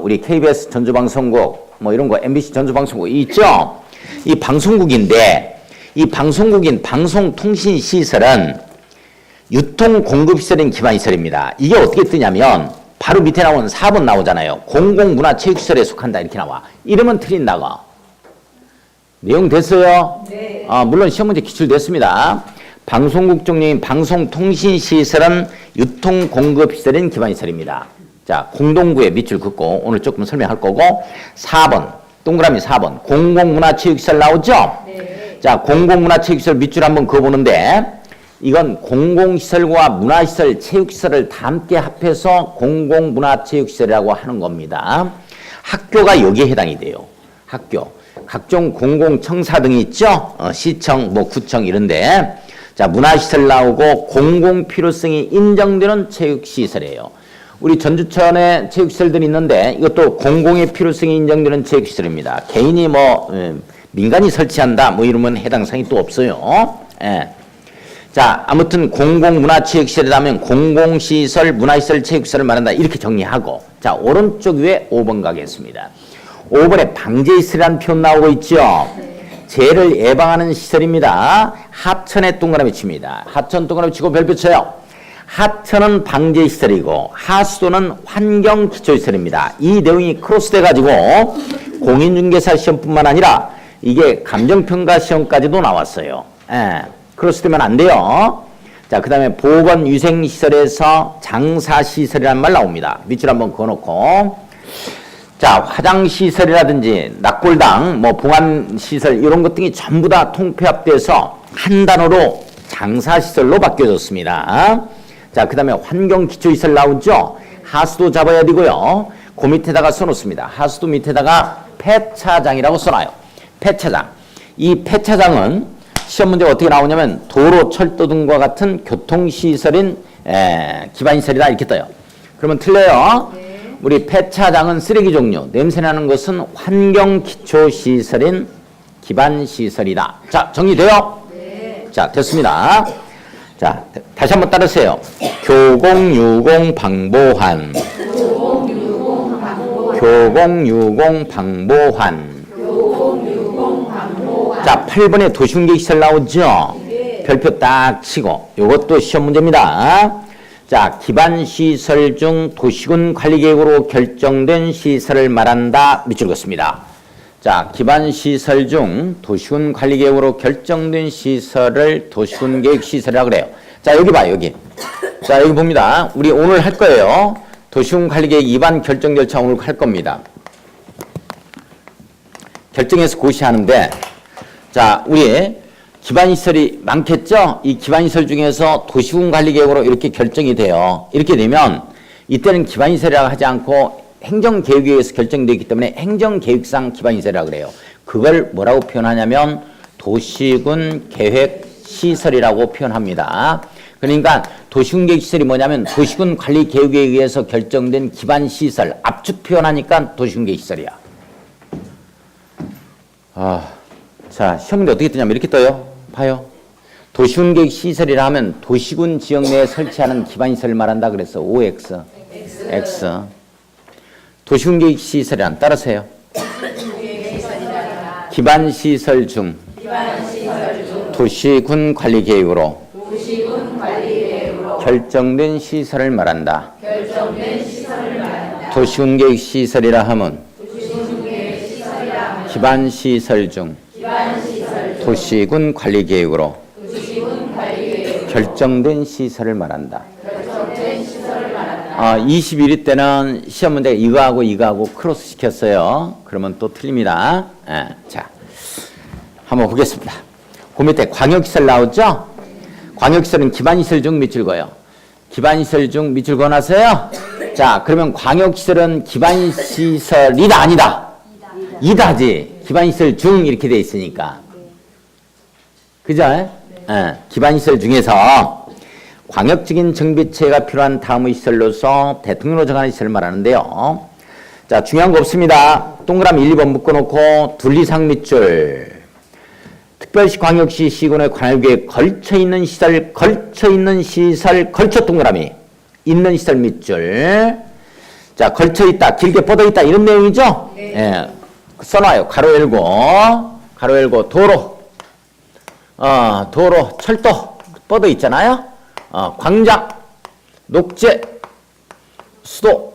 Speaker 1: 우리 KBS 전주방송국, 뭐 이런 거, MBC 전주방송국 있죠? 이 방송국인데, 이 방송국인 방송통신시설은 유통공급시설인 기반시설입니다. 이게 어떻게 뜨냐면 바로 밑에 나오는 4번 나오잖아요. 공공문화체육시설에 속한다 이렇게 나와. 이러면 틀린다고. 내용 됐어요? 네. 물론 시험 문제 기출됐습니다. 방송국 종류인 방송통신시설은 유통공급시설인 기반시설입니다. 자, 공동구에 밑줄 긋고 오늘 조금 설명할 거고, 4번 동그라미 4번 공공문화체육시설 나오죠? 네. 자, 공공문화체육시설 밑줄 한번 그어보는데, 이건 공공시설과 문화시설, 체육시설을 다 함께 합해서 공공문화체육시설이라고 하는 겁니다. 학교가 여기에 해당이 돼요. 학교. 각종 공공청사 등이 있죠? 시청, 뭐 구청 이런데. 자, 문화시설 나오고 공공필요성이 인정되는 체육시설이에요. 우리 전주천에 체육시설들이 있는데 이것도 공공의 필요성이 인정되는 체육시설입니다. 개인이 민간이 설치한다 뭐 이러면 해당 사항이 또 없어요. 예. 자, 아무튼 공공문화체육시설이라면 공공시설, 문화시설, 체육시설을 말한다 이렇게 정리하고, 자, 오른쪽 위에 5번 가겠습니다. 5번에 방제시설이라는 표현 나오고 있죠. 재해를 예방하는 시설입니다. 하천에 동그라미 칩니다. 하천 동그라미 치고 별표 쳐요. 하천은 방제시설이고 하수도는 환경기초시설입니다. 이 내용이 크로스돼가지고 공인중개사 시험뿐만 아니라 이게 감정평가 시험까지도 나왔어요. 크로스되면 안 돼요. 자, 그 다음에 보건위생시설에서 장사시설이라는 말 나옵니다. 밑줄 한번 그어놓고. 자, 화장시설이라든지 낙골당, 뭐 봉안시설 이런 것 등이 전부 다 통폐합돼서 한 단어로 장사시설로 바뀌어졌습니다. 자, 그 다음에 환경기초시설 나오죠. 하수도 잡아야 되고요. 그 밑에다가 써놓습니다. 하수도 밑에다가 폐차장이라고 써놔요. 폐차장. 이 폐차장은 시험 문제가 어떻게 나오냐면 도로, 철도 등과 같은 교통시설인 기반시설이다 이렇게 떠요. 그러면 틀려요. 네. 우리 폐차장은 쓰레기 종류, 냄새나는 것은 환경기초시설인 기반시설이다. 자, 정리돼요? 네. 자, 됐습니다. 자, 다시 한번 따르세요. 교공유공 방보환. 교공유공 방보환. 자, 8번에 도시군계획시설 나오죠? 별표 딱 치고 이것도 시험 문제입니다. 자, 기반시설 중 도시군 관리계획으로 결정된 시설을 말한다. 밑줄 긋습니다. 자, 기반시설 중 도시군 관리계획으로 결정된 시설을 도시군계획시설이라고 그래요. 자, 여기 봐요, 여기. 자, 여기 봅니다. 우리 오늘 할 거예요. 도시군 관리계획 위반 결정 절차 오늘 할 겁니다. 결정해서 고시하는데, 자, 우리 기반시설이 많겠죠? 이 기반시설 중에서 도시군 관리계획으로 이렇게 결정이 돼요. 이렇게 되면 이때는 기반시설이라고 하지 않고 행정계획에 의해서 결정되기 때문에 행정계획상 기반시설이라고 그래요. 그걸 뭐라고 표현하냐면 도시군 계획시설이라고 표현합니다. 그러니까 도시군 계획시설이 뭐냐면 도시군 관리계획에 의해서 결정된 기반시설, 압축 표현하니까 도시군 계획시설이야. 자, 시험 문제 어떻게 뜨냐면 이렇게 떠요. 봐요. 도시군 계획시설이라 하면 도시군 지역 내에 설치하는 기반시설을 말한다 그래서 OX, X. 도시군 계획시설이란 따라서요. 기반시설 중 도시군 관리계획으로 결정된 시설을 말한다. 도시군 계획시설이라 하면 기반시설 중 도시군 관리계획으로 결정된 시설을 말한다. 21위 때는 시험 문제가 이거하고 크로스 시켰어요. 그러면 또 틀립니다. 자, 한번 보겠습니다. 그 밑에 광역시설 나오죠? 광역시설은 기반시설 중 밑줄 그어요. 기반시설 중 밑줄 그어놨어요? 자, 그러면 광역시설은 기반시설이다 아니다? 이다지. 기반시설 중 이렇게 돼 있으니까. 그죠? 기반시설 중에서 광역적인 정비체가 필요한 다음의 시설로서 대통령으로 정하는 시설을 말하는데요. 자, 중요한 거 없습니다. 동그라미 1, 2번 묶어놓고 둘 이상 밑줄. 특별시, 광역시, 시군의 관할계획 걸쳐있는 시설, 걸쳐 동그라미. 있는 시설 밑줄. 자, 걸쳐있다, 길게 뻗어있다 이런 내용이죠? 네. 써놔요. 가로 열고 도로, 철도 뻗어 있잖아요. 광장, 녹제, 수도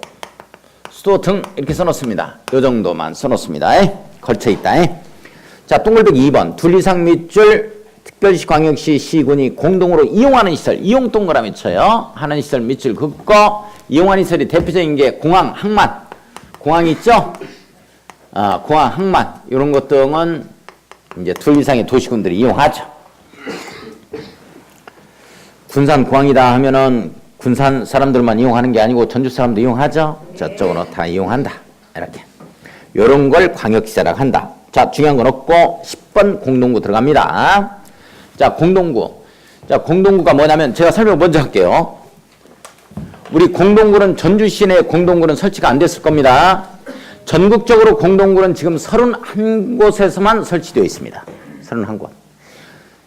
Speaker 1: 등 이렇게 써놓습니다. 요 정도만 써놓습니다. 걸쳐 있다. 자, 동글배기 2번 둘 이상 밑줄. 특별시, 광역시, 시군이 공동으로 이용하는 시설, 이용 동그라미 쳐요. 하는 시설 밑줄 긋고 이용하는 시설이 대표적인 게 공항, 항만, 공항 있죠? 공항, 항만 이런 것 등은 이제 둘 이상의 도시군들이 이용하죠. 군산 공항이다 하면은 군산 사람들만 이용하는 게 아니고 전주 사람도 이용하죠. 저쪽으로 다 이용한다. 이렇게 이런 걸 광역시설이라고 한다. 자, 중요한 건 없고 10번 공동구 들어갑니다. 자, 공동구. 자, 공동구가 뭐냐면 제가 설명 먼저 할게요. 우리 공동구는 전주 시내 공동구는 설치가 안 됐을 겁니다. 전국적으로 공동구는 지금 31곳에서만 설치되어 있습니다. 31곳.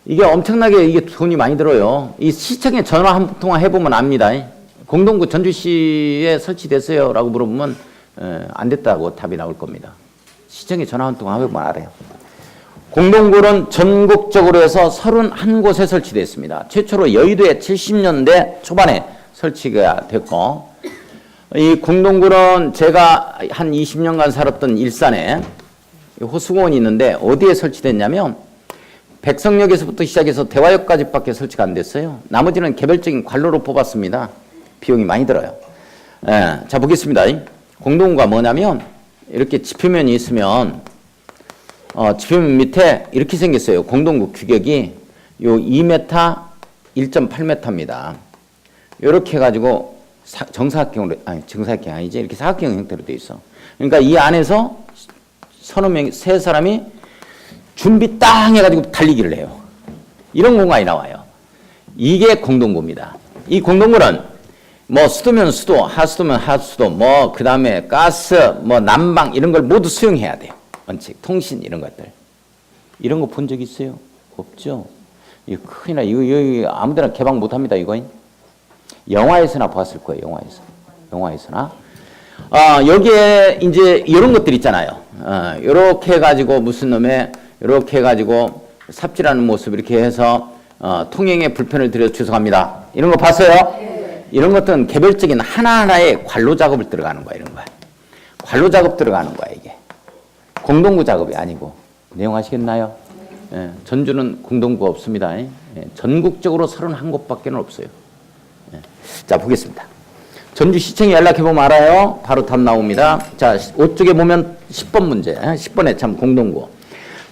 Speaker 1: 이게 엄청나게 이게 돈이 많이 들어요. 이 시청에 전화 한 통화 해보면 압니다. 공동구 전주시에 설치됐어요 라고 물어보면 안 됐다고 답이 나올 겁니다. 시청에 전화 한 통화 해보면 알아요. 공동구는 전국적으로 해서 31곳에 설치됐습니다. 최초로 여의도에 70년대 초반에 설치가 됐고, 이 공동구는 제가 한 20년간 살았던 일산에 호수공원이 있는데 어디에 설치됐냐면 백석역에서부터 시작해서 대화역까지밖에 설치가 안 됐어요. 나머지는 개별적인 관로로 뽑았습니다. 비용이 많이 들어요. 자, 보겠습니다. 공동구가 뭐냐면 이렇게 지표면이 있으면 지표면 밑에 이렇게 생겼어요. 공동구 규격이 요 2m, 1.8m입니다. 이렇게 해가지고 정사각형으로, 정사각형 아니지. 이렇게 사각형 형태로 되어 있어. 그러니까 이 안에서 서너 명, 세 사람이 준비 땅 해가지고 달리기를 해요. 이런 공간이 나와요. 이게 공동구입니다. 이 공동구는 뭐 수도면 수도, 하수도면 하수도, 뭐 그 다음에 가스, 뭐 난방 이런 걸 모두 수용해야 돼요. 원칙, 통신 이런 것들. 이런 거 본 적 있어요? 없죠. 이거 큰일 나. 이거 아무데나 개방 못 합니다, 이거. 영화에서나 봤을 거예요, 영화에서나. 여기에 이제 이런 것들 있잖아요. 요렇게 해가지고 무슨 놈의, 요렇게 해가지고 삽질하는 모습 이렇게 해서, 통행에 불편을 드려 죄송합니다. 이런 거 봤어요? 네. 이런 것들은 개별적인 하나하나의 관로 작업을 들어가는 거야, 이런 거야. 관로 작업 들어가는 거야, 이게. 공동구 작업이 아니고. 내용 아시겠나요? 예, 전주는 공동구가 없습니다. 예, 전국적으로 31곳밖에 없어요. 예. 자, 보겠습니다. 전주시청에 연락해보면 알아요. 바로 답 나옵니다. 자, 5쪽에 보면 10번 문제. 10번에 참 공동구.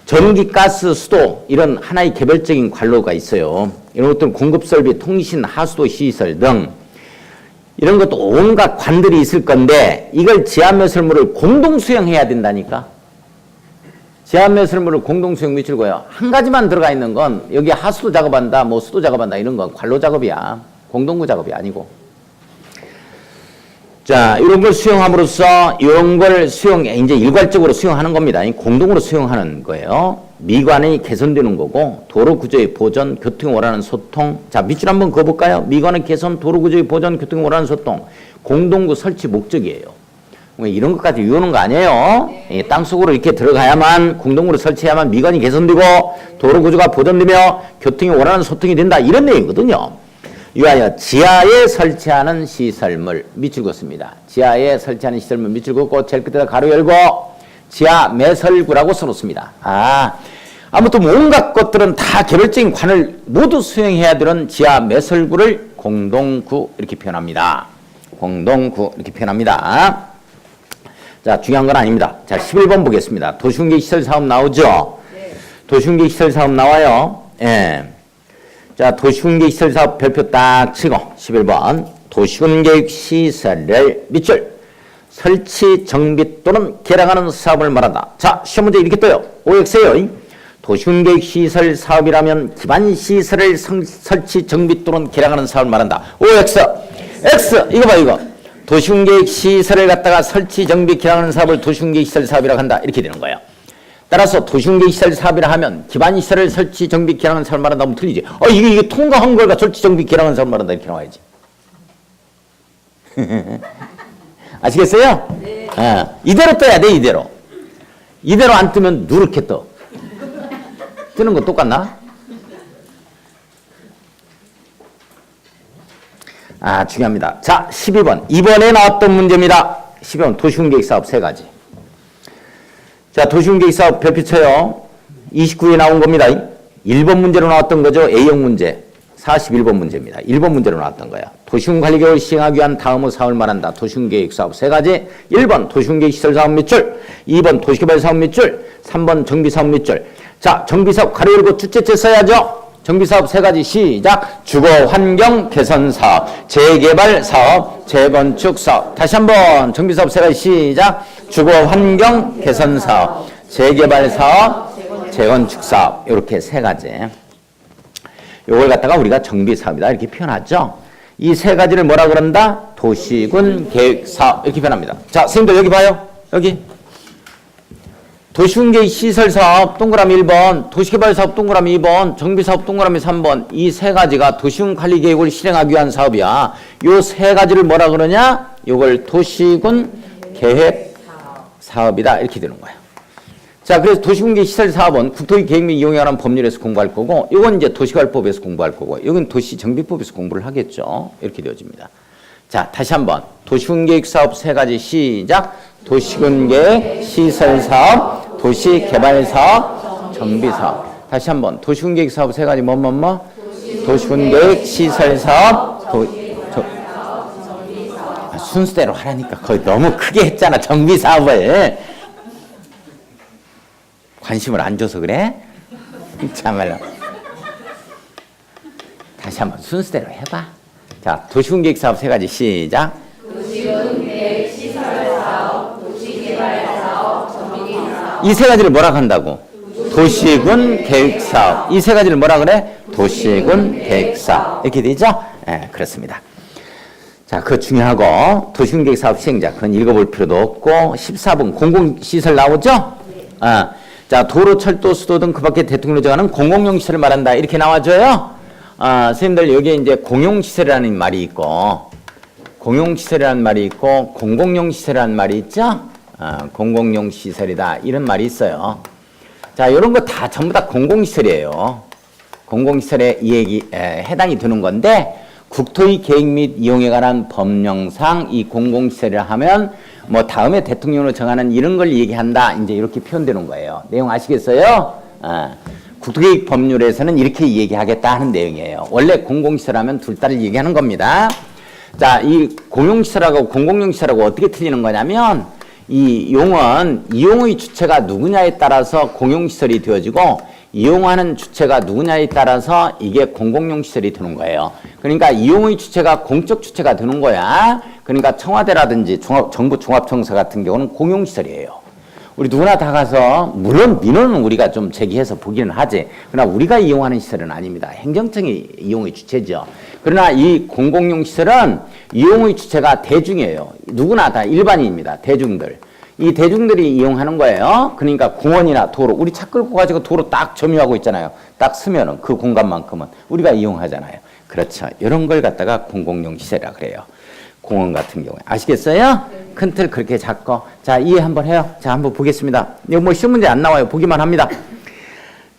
Speaker 1: 전기, 가스, 수도 이런 하나의 개별적인 관로가 있어요. 이런 것들은 공급설비, 통신, 하수도 시설 등 이런 것도 온갖 관들이 있을 건데 이걸 지하매설물을 공동 수용해야 된다니까. 지하매설물을 공동 수용 미칠고요. 한 가지만 들어가 있는 건 여기 하수도 작업한다, 뭐 수도 작업한다 이런 건 관로 작업이야. 공동구 작업이 아니고. 자, 이런 걸 수용함으로써 이런 걸 이제 일괄적으로 수용하는 겁니다. 공동으로 수용하는 거예요. 미관이 개선되는 거고 도로 구조의 보전, 교통에 원하는 소통. 자, 밑줄 한번 그어볼까요? 미관의 개선, 도로 구조의 보전, 교통에 원하는 소통. 공동구 설치 목적이에요. 이런 것까지 외우는 거 아니에요. 땅속으로 이렇게 들어가야만 공동구를 설치해야만 미관이 개선되고 도로 구조가 보전되며 교통에 원하는 소통이 된다. 이런 내용이거든요. 위하여 지하에 설치하는 시설물 밑줄 긋습니다. 지하에 설치하는 시설물 밑줄 긋고 제일 끝에다 가로 열고 지하 매설구라고 써놓습니다. 아무튼 온갖 것들은 다 개별적인 관을 모두 수행해야 되는 지하 매설구를 공동구 이렇게 표현합니다. 공동구 이렇게 표현합니다. 자, 중요한 건 아닙니다. 자, 11번 보겠습니다. 도시훈계 시설 사업 나오죠? 네. 도시훈계 시설 사업 나와요. 예. 자, 도시훈계 시설 사업 별표 딱 치고 11번 도시군계획 시설을 밑줄 설치 정비 또는 개량하는 사업을 말한다. 자, 시험 문제 이렇게 떠요. OX예요. 도시군계획 시설 사업이라면 기반 시설을 설치 정비 또는 개량하는 사업을 말한다. OX. X 이거 봐 이거. 도시군계획 시설을 갖다가 설치 정비 개량하는 사업을 도시군계획 시설 사업이라고 한다. 이렇게 되는 거예요. 따라서 도시군계획 시설 사업이라 하면 기반 시설을 설치 정비 개량하는 사업을 말한다면 틀리지. 이게 통과한 걸 설치 정비 개량하는 사업을 말한다 이렇게 나와야지. 아시겠어요? 네. 이대로 떠야 돼 이대로. 이대로 안 뜨면 누렇게 떠. 뜨는 거 똑같나? 중요합니다. 자, 12번. 이번에 나왔던 문제입니다. 12번 도시군계획 사업 세 가지. 자, 도시군계획 사업 별표 쳐요. 29에 나온 겁니다. 1번 문제로 나왔던 거죠. A형 문제. 41번 문제입니다. 1번 문제로 나왔던 거야. 도시군관리계획을 시행하기 위한 다음의 사업을 말한다. 도시군계획 사업 세 가지. 1번 도시군계획 시설 사업 밑줄. 2번 도시개발 사업 밑줄. 3번 정비사업 밑줄. 자, 정비사업 가로 열고 주체체 써야죠. 정비사업 세 가지 시작. 주거 환경 개선 사업, 재개발 사업, 재건축 사업. 다시 한번 정비사업 세 가지 시작. 주거 환경 개선 사업, 재개발 사업, 재건축 사업. 이렇게 세 가지. 요걸 갖다가 우리가 정비 사업이다 이렇게 표현하죠. 이 세 가지를 뭐라 그런다? 도시군 계획 사업 이렇게 표현합니다. 자, 선생님들 여기 봐요. 여기. 도시군계획 시설사업 동그라미 1번, 도시개발사업 동그라미 2번, 정비사업 동그라미 3번. 이 세 가지가 도시군 관리계획을 실행하기 위한 사업이야. 요 세 가지를 뭐라 그러냐? 요걸 도시군 계획 사업이다 이렇게 되는 거야. 자, 그래서 도시군계획 시설사업은 국토의 계획 및 이용에 관한 법률에서 공부할 거고, 이건 이제 도시개발법에서 공부할 거고, 이건 도시정비법에서 공부를 하겠죠. 이렇게 되어집니다. 자, 다시 한번 도시군계획 사업 세 가지 시작. 도시군계획 시설사업, 도시개발사업, 정비사업. 다시 한번 도시군계획 사업 세 가지 도시군계획 시설사업, 순서대로 하라니까. 거의 너무 크게 했잖아. 정비사업을 관심을 안 줘서 그래? 참말로. 다시 한번 순서대로 해봐. 자, 도시군계획 사업 세 가지 시작. 도시군계획 시설사업, 도시개발사업, 정비사업. 이 세 가지를 뭐라 한다고? 도시군 계획사업. 이 세 가지를 뭐라 그래? 도시군 계획사업. 이렇게 되죠? 네, 그렇습니다. 자, 그거 중요하고 도시군계획 사업 시행자 그건 읽어볼 필요도 없고 14번 공공시설 나오죠? 자, 자, 도로, 철도, 수도 등 그 밖에 대통령이 정하는 공공용 시설을 말한다. 이렇게 나와줘요. 선생님들 여기에 이제 공용시설이라는 말이 있고, 공용시설이라는 말이 있고, 공공용 시설이라는 말이 있죠? 공공용 시설이다. 이런 말이 있어요. 자, 이런 거 다 전부 다 공공시설이에요. 공공시설에 이 얘기, 해당이 되는 건데, 국토의 계획 및 이용에 관한 법령상 이 공공시설이라 하면 뭐 다음에 대통령으로 정하는 이런 걸 얘기한다. 이제 이렇게 표현되는 거예요. 내용 아시겠어요? 국토계획 법률에서는 이렇게 얘기하겠다 하는 내용이에요. 원래 공공시설 하면 둘 다를 얘기하는 겁니다. 자, 이 공용시설하고 공공용시설하고 어떻게 틀리는 거냐면 이 용은 이용의 주체가 누구냐에 따라서 공용시설이 되어지고 이용하는 주체가 누구냐에 따라서 이게 공공용 시설이 되는 거예요. 그러니까 이용의 주체가 공적 주체가 되는 거야. 그러니까 청와대라든지 정부 종합청사 같은 경우는 공용 시설이에요. 우리 누구나 다 가서 물론 민원은 우리가 좀 제기해서 보기는 하지. 그러나 우리가 이용하는 시설은 아닙니다. 행정청이 이용의 주체죠. 그러나 이 공공용 시설은 이용의 주체가 대중이에요. 누구나 다 일반인입니다. 대중들. 이 대중들이 이용하는 거예요. 그러니까 공원이나 도로, 우리 차 끌고 가지고 도로 딱 점유하고 있잖아요. 딱 쓰면은 그 공간만큼은 우리가 이용하잖아요. 그렇죠. 이런 걸 갖다가 공공용 시설이라 그래요. 공원 같은 경우에. 아시겠어요? 큰 틀 그렇게 잡고. 자, 이해 한번 해요. 자, 한번 보겠습니다. 이거 뭐 시험 문제 안 나와요. 보기만 합니다.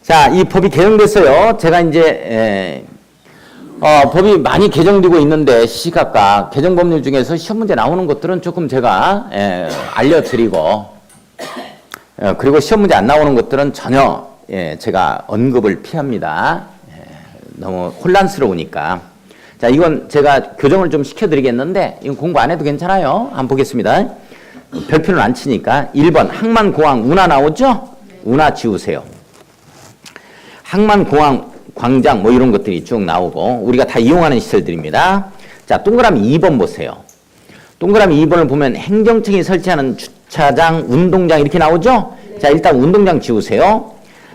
Speaker 1: 자, 이 법이 개정됐어요. 제가 이제, 법이 많이 개정되고 있는데 시시각각 개정법률 중에서 시험 문제 나오는 것들은 조금 제가 알려드리고 그리고 시험 문제 안 나오는 것들은 전혀 제가 언급을 피합니다. 너무 혼란스러우니까. 자, 이건 제가 교정을 좀 시켜드리겠는데 이건 공부 안 해도 괜찮아요. 한번 보겠습니다. 별표는 안 치니까. 1번 항만공항 운하 나오죠? 운하 지우세요. 항만공항 광장 뭐 이런 것들이 쭉 나오고 우리가 다 이용하는 시설들입니다. 자, 동그라미 2번 보세요. 동그라미 2번을 보면 행정청이 설치하는 주차장, 운동장 이렇게 나오죠? 자, 일단 운동장 지우세요.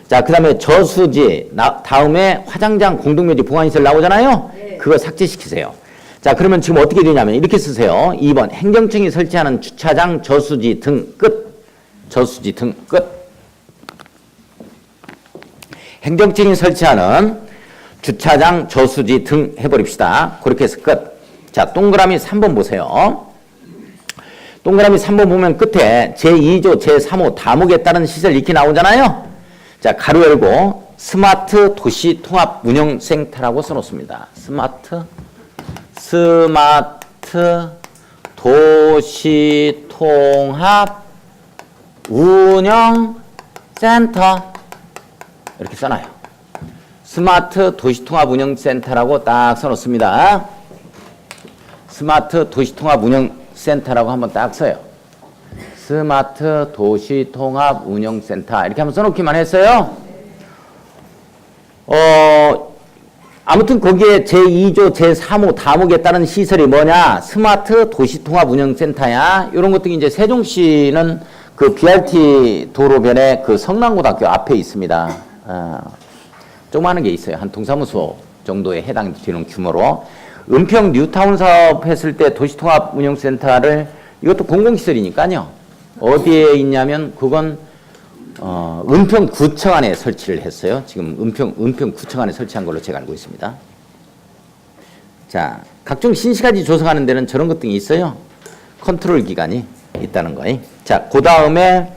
Speaker 1: 자, 그 다음에 저수지, 다음에 화장장, 공동묘지, 보관시설 나오잖아요? 그거 삭제시키세요. 자, 그러면 지금 어떻게 되냐면 이렇게 쓰세요. 2번 행정청이 설치하는 주차장, 저수지 등 끝. 저수지 등 끝. 행정청이 설치하는 주차장, 저수지 등 해버립시다. 그렇게 해서 끝. 자, 동그라미 3번 보세요. 동그라미 3번 보면 끝에 제2조 제3호 다목에 따른 시설 이렇게 나오잖아요. 자, 가로 열고 스마트 도시 통합 운영센터라고 써놓습니다. 스마트 도시 통합 운영센터 이렇게 써놔요. 스마트 도시통합운영센터라고 딱 써놓습니다. 스마트 도시통합운영센터라고 한번 딱 써요. 스마트 도시통합운영센터 이렇게 한번 써놓기만 했어요. 아무튼 거기에 제2조 제3호 다목에 따른 시설이 뭐냐? 스마트 도시통합운영센터야. 이런 것들이 이제 세종시는 그 BRT 도로변에 그 성남고등학교 앞에 있습니다. 조그마한 게 있어요. 한 동사무소 정도에 해당되는 규모로. 은평 뉴타운 사업 했을 때 도시통합운영센터를 이것도 공공시설이니까요. 어디에 있냐면 그건 은평구청 안에 설치를 했어요. 지금 은평구청 안에 설치한 걸로 제가 알고 있습니다. 자, 각종 신시가지 조성하는 데는 저런 것 등이 있어요. 컨트롤 기관이 있다는 거예요. 자, 그 다음에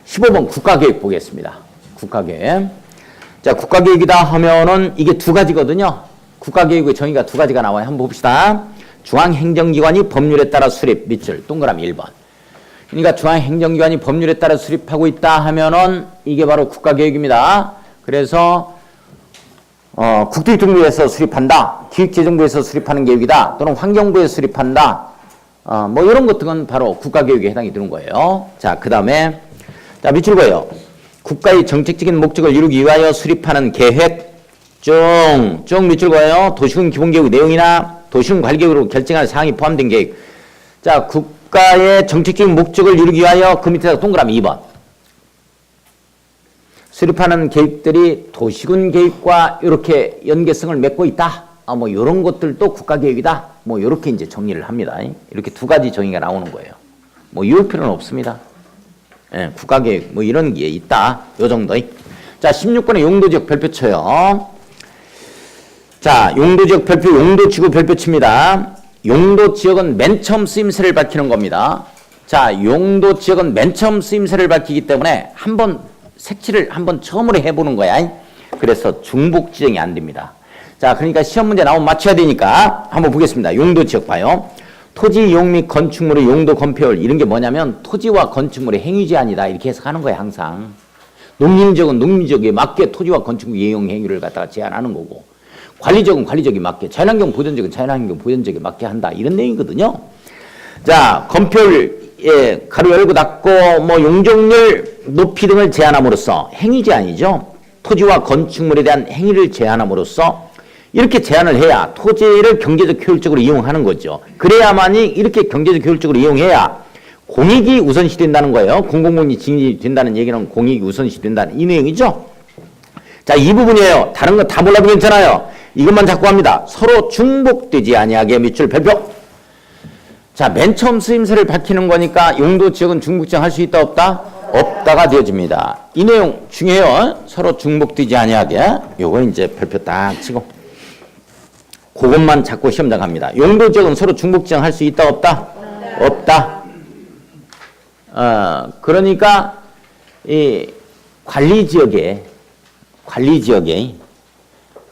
Speaker 1: 15번 국가계획 보겠습니다. 국가계획. 자, 국가계획이다 하면은 이게 두 가지거든요. 국가계획의 정의가 두 가지가 나와요. 한번 봅시다. 중앙행정기관이 법률에 따라 수립 밑줄 동그라미 1번. 그러니까 중앙행정기관이 법률에 따라 수립하고 있다 하면은 이게 바로 국가계획입니다. 그래서 국토교통부에서 수립한다. 기획재정부에서 수립하는 계획이다. 또는 환경부에서 수립한다. 뭐 이런 것들은 바로 국가계획에 해당이 되는 거예요. 자, 그 다음에 자, 밑줄 그어요. 국가의 정책적인 목적을 이루기 위하여 수립하는 계획 쭉 밑줄 그어요. 도시군 기본계획 내용이나 도시군 관리계획으로 결정할 사항이 포함된 계획. 자, 국가의 정책적인 목적을 이루기 위하여 그 밑에다 동그라미 2번. 수립하는 계획들이 도시군 계획과 이렇게 연계성을 맺고 있다. 뭐 이런 것들도 국가계획이다. 뭐 이렇게 이제 정의를 합니다. 이렇게 두 가지 정의가 나오는 거예요. 뭐 이럴 필요는 없습니다. 예, 국가계획 뭐 이런 게 있다. 요 정도. 자, 16번에 용도지역 별표 쳐요. 자, 용도지역 별표, 용도지구 별표 칩니다. 용도지역은 맨 처음 쓰임새를 밝히는 겁니다. 자, 용도지역은 맨 처음 쓰임새를 밝히기 때문에 한번 색칠을 한번 처음으로 해보는 거야. 그래서 중복지정이 안 됩니다. 자, 그러니까 시험 문제 나오면 맞춰야 되니까 한번 보겠습니다. 용도지역 봐요. 토지 이용 및 건축물의 용도 건폐율 이런 게 뭐냐면 토지와 건축물의 행위 제한이다 이렇게 해석하는 거예요. 항상 농림지역은 농림지역에 맞게 토지와 건축물 이용 행위를 갖다가 제한하는 거고, 관리지역은 관리지역에 맞게, 자연환경 보전지역은 자연환경 보전지역에 맞게 한다 이런 내용이거든요. 자, 건폐율 가로 열고 닫고 뭐 용적률 높이 등을 제한함으로써 행위 제한이죠. 토지와 건축물에 대한 행위를 제한함으로써 이렇게 제한을 해야 토지를 경제적 효율적으로 이용하는 거죠. 그래야만이 이렇게 경제적 효율적으로 이용해야 공익이 우선시 된다는 거예요. 공공복리 증진이 된다는 얘기는 공익이 우선시 된다는 이 내용이죠. 자, 이 부분이에요. 다른 거 다 몰라도 괜찮아요. 이것만 자꾸 합니다. 서로 중복되지 아니하게 밑줄 별표. 자, 맨 처음 쓰임새를 밝히는 거니까 용도지역은 중복지정 할 수 있다 없다? 없다가 되어집니다. 이 내용 중요해요. 서로 중복되지 아니하게. 요거 이제 별표 딱 치고. 그것만 자꾸 시험장 합니다. 용도지역은 서로 중복지정 할 수 있다 없다? 없다. 그러니까 이 관리지역에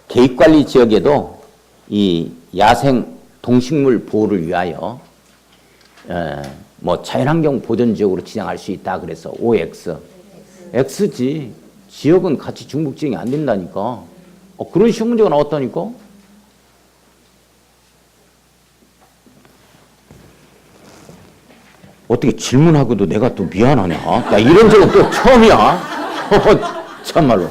Speaker 1: 계획관리지역에도 이 야생 동식물 보호를 위하여 뭐 자연환경 보전지역으로 지정할 수 있다. 그래서 OX. X지. 지역은 같이 중복지정이 안 된다니까. 그런 시험 문제가 나왔다니까. 어떻게 질문하고도 내가 또 미안하냐? 야, 이런 적은 또 처음이야. 참말로.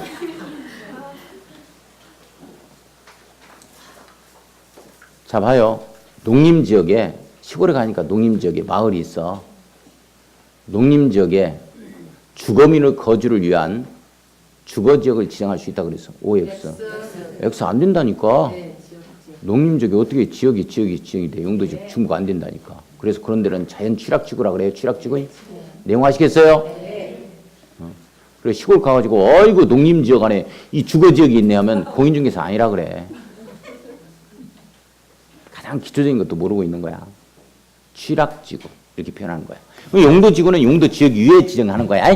Speaker 1: 자, 봐요. 농림지역에, 시골에 가니까 농림지역에 마을이 있어. 농림지역에 주거민의 거주를 위한 주거지역을 지정할 수 있다 그랬어. OX. X 안 된다니까. 농림지역에 어떻게 지역이 돼. 용도지역 중복 안 된다니까. 그래서 그런 데는 자연 취락지구라 그래요. 취락지구. 내용 아시겠어요? 그래서 시골 가가지고 어이구 농림지역 안에 이 주거지역이 있네 하면 공인중개사 아니라 그래. 가장 기초적인 것도 모르고 있는 거야. 취락지구 이렇게 표현하는 거야. 용도지구는 용도지역 위에 지정하는 거야.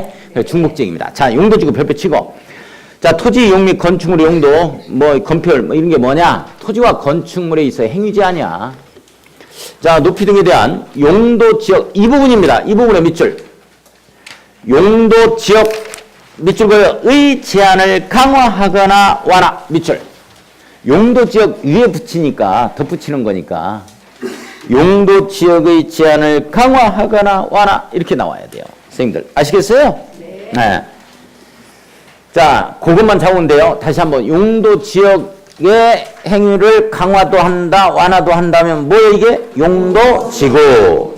Speaker 1: 중복지역입니다. 자, 용도지구 별표 치고. 자, 토지 이용 및 건축물의 용도, 뭐 건폐율 뭐 이런 게 뭐냐? 토지와 건축물에 있어 행위 제한이야. 자, 높이 등에 대한 용도지역 이 부분입니다. 이 부분의 밑줄. 용도지역 밑줄 그어의 제한을 강화하거나 완화 밑줄. 용도지역 위에 붙이니까 덧붙이는 거니까 용도지역의 제한을 강화하거나 완화 이렇게 나와야 돼요. 선생님들 아시겠어요? 네. 자, 그것만 잡으면 돼요. 다시 한번 용도지역의 행위를 강화도 한다, 완화도 한다면 뭐예요 이게? 용도지구.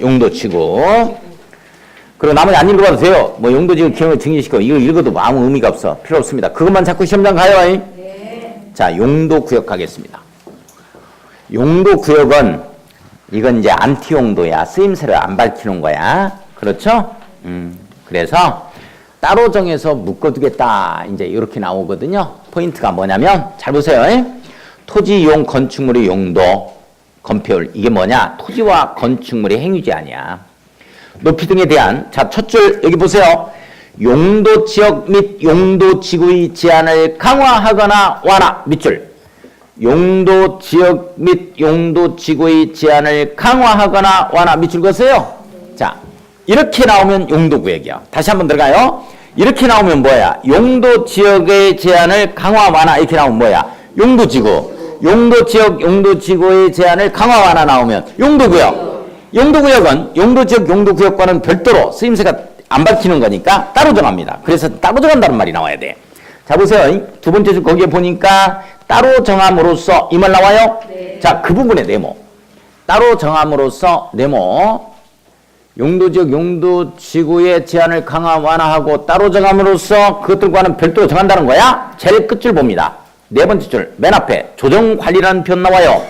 Speaker 1: 그리고 나머지 안 읽어봐도 돼요. 뭐 용도지구 기능을 증진시키고 이거 읽어도 아무 의미가 없어. 필요 없습니다. 그것만 자꾸 시험장 가요. 네. 자, 용도구역 가겠습니다. 용도구역은 이건 이제 안티용도야. 쓰임새를 안 밝히는 거야. 그렇죠? 그래서 따로 정해서 묶어두겠다. 이제 이렇게 나오거든요. 포인트가 뭐냐면 잘 보세요. 토지 이용 건축물의 용도, 건폐율 이게 뭐냐? 토지와 건축물의 행위 제한이야. 높이 등에 대한 자, 첫 줄 여기 보세요. 용도지역 및 용도지구의 제한을 강화하거나 완화 밑줄. 용도지역 및 용도지구의 제한을 강화하거나 완화 밑줄 그었어요. 자, 이렇게 나오면 용도구역이야. 다시 한번 들어가요. 이렇게 나오면 뭐야? 용도지역의 제한을 강화 완화 이렇게 나오면 뭐야? 용도지구. 용도지역 용도지구의 제한을 강화 완화 나오면 용도구역. 용도구역은 용도지역 용도구역과는 별도로 쓰임새가 안 밝히는 거니까 따로 정합니다. 그래서 따로 정한다는 말이 나와야 돼. 자, 보세요. 두 번째 줄 거기에 보니까 따로 정함으로써 이 말 나와요? 네. 자, 그 부분의 네모. 따로 정함으로써 네모. 용도지역 용도지구의 제한을 강화 완화하고 따로 정함으로써 그것들과는 별도로 정한다는 거야. 제일 끝줄 봅니다. 네 번째 줄 맨 앞에 조정관리라는 표현 나와요.